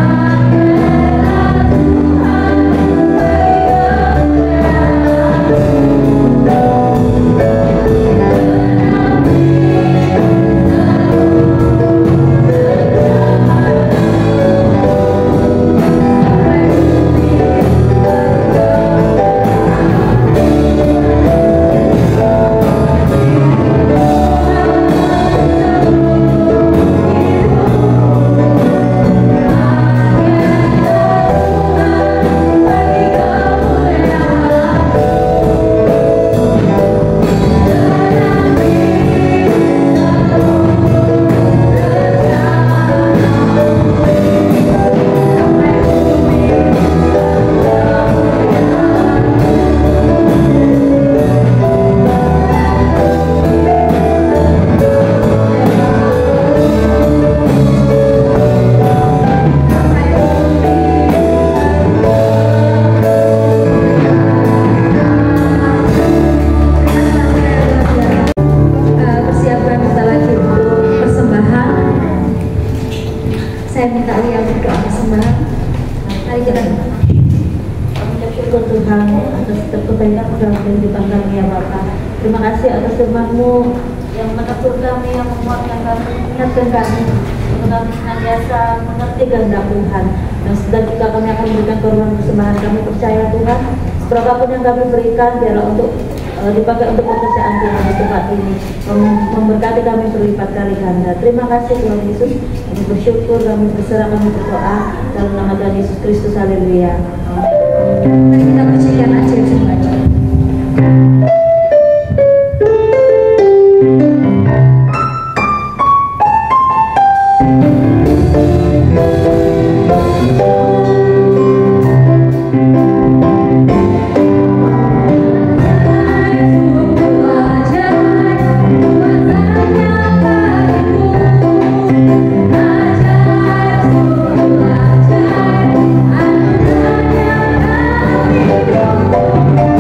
yang berdoa bersama. Mari kita mengucap syukur Tuhan atas setiap kebaikan dalam kehidupan kami ya Bapa. Terima kasih atas firman-Mu yang menegur kami, yang menguatkan kami, mengingatkan kami untuk kami senantiasa mengerti kehendak Tuhan. Dan jika kami akan memberikan korban persembahan, kami percaya Tuhan, berapapun yang kami berikan biarlah untuk dipakai untuk pekerjaan Tuhan di tempat ini, memberkati kami berlipat kali ganda. Terima kasih Tuhan Yesus. Kami bersyukur, kami berserah, kami berdoa dalam nama Tuhan Yesus Kristus. Haleluya. Mari kita percayakan aja semuanya. Ajaib,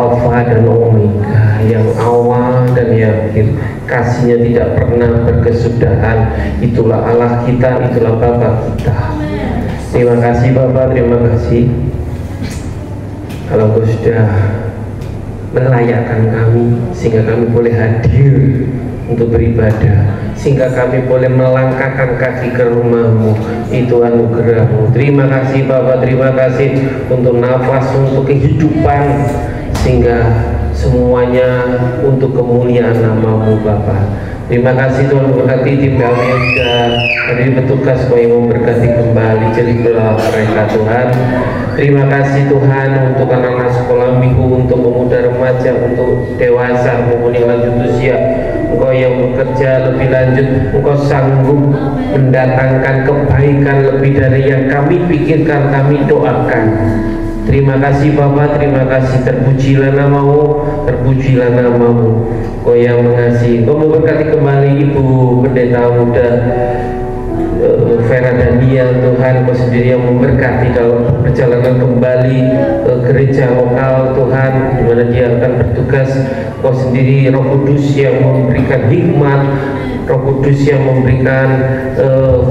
Alfa dan Omega, yang awal dan yang akhir. Kasih-Nya tidak pernah berkesudahan. Itulah Allah kita, itulah Bapa kita. Terima kasih Bapa, terima kasih. Kalau Engkau sudah melayakkan kami sehingga kami boleh hadir untuk beribadah, sehingga kami boleh melangkahkan kaki ke rumah-Mu, itu anugerah-Mu. Terima kasih Bapa, terima kasih untuk nafas, untuk kehidupan, sehingga semuanya untuk kemuliaan nama-Mu Bapa. Terima kasih Tuhan, memberkati tim kami yang sudah hadir bertugas, supaya memberkati kembali jerilah mereka Tuhan. Terima kasih Tuhan untuk anak-anak sekolah minggu, untuk pemuda remaja, untuk dewasa maupun yang lanjut usia. Engkau yang bekerja lebih lanjut, Engkau sanggup mendatangkan kebaikan lebih dari yang kami pikirkan, kami doakan. Terima kasih Bapa, terima kasih. Terpujilah nama-Mu, terpujilah nama-Mu. Engkau yang mengasihi. Engkau memberkati kembali Ibu Pendeta Muda Vera Daniel Tuhan. Engkau sendiri yang memberkati dalam perjalanan kembali ke gereja lokal Tuhan, di mana dia akan bertugas. Engkau sendiri Roh Kudus yang memberikan hikmat, Roh Kudus yang memberikan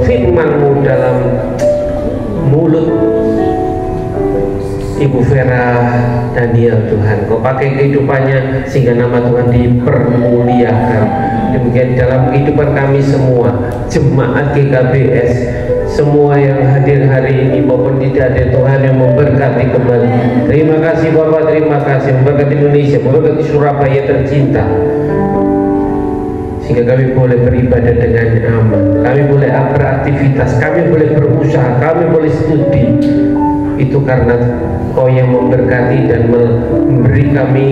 firman-Mu dalam mulut Ibu Vera Daniel Tuhan. Kau pakai kehidupannya sehingga nama Tuhan dipermuliakan. Demikian dalam kehidupan kami semua, jemaat GKBS, semua yang hadir hari ini maupun tidak ada, Tuhan yang memberkati kembali. Terima kasih Bapak, terima kasih. Memberkati Indonesia, memberkati Surabaya tercinta, sehingga kami boleh beribadah dengan aman, kami boleh beraktivitas, kami boleh berusaha, kami boleh studi. Itu karena Kau yang memberkati dan memberi kami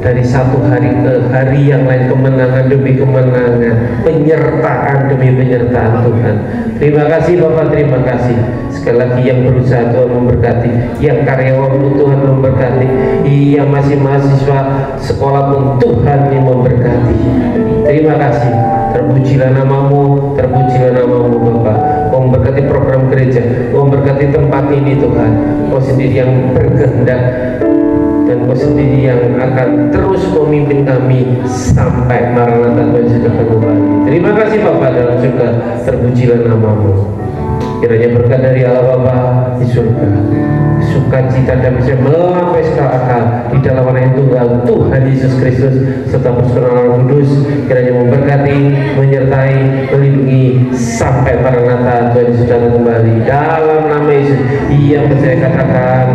dari satu hari ke hari yang lain, kemenangan demi kemenangan, penyertaan demi penyertaan Tuhan. Terima kasih Bapak, terima kasih. Sekali lagi yang berusaha Tuhan memberkati, yang karyawan Tuhan memberkati, yang masih mahasiswa sekolah pun Tuhan yang memberkati. Terima kasih. Terpujilah nama-Mu, terpujilah nama-Mu Bapak. Kau memberkati program gereja, Kau memberkati tempat ini Tuhan. Kau sendiri yang berkehendak, dan Kau sendiri yang akan terus memimpin kami sampai Maranatha Tuhan sudah kembali. Terima kasih Bapak dalam surga, terpujilah nama-Mu. Kiranya berkat dari Allah Bapa di surga, sukacita dan bisa melampaui segala akal di dalam Anak yang tunggal Tuhan Yesus Kristus serta persekutuan Roh Kudus, kiranya memberkati, menyertai, melindungi sampai Maranatha Tuhan Yesus datang kembali. Dalam nama Yesus, yang percaya katakan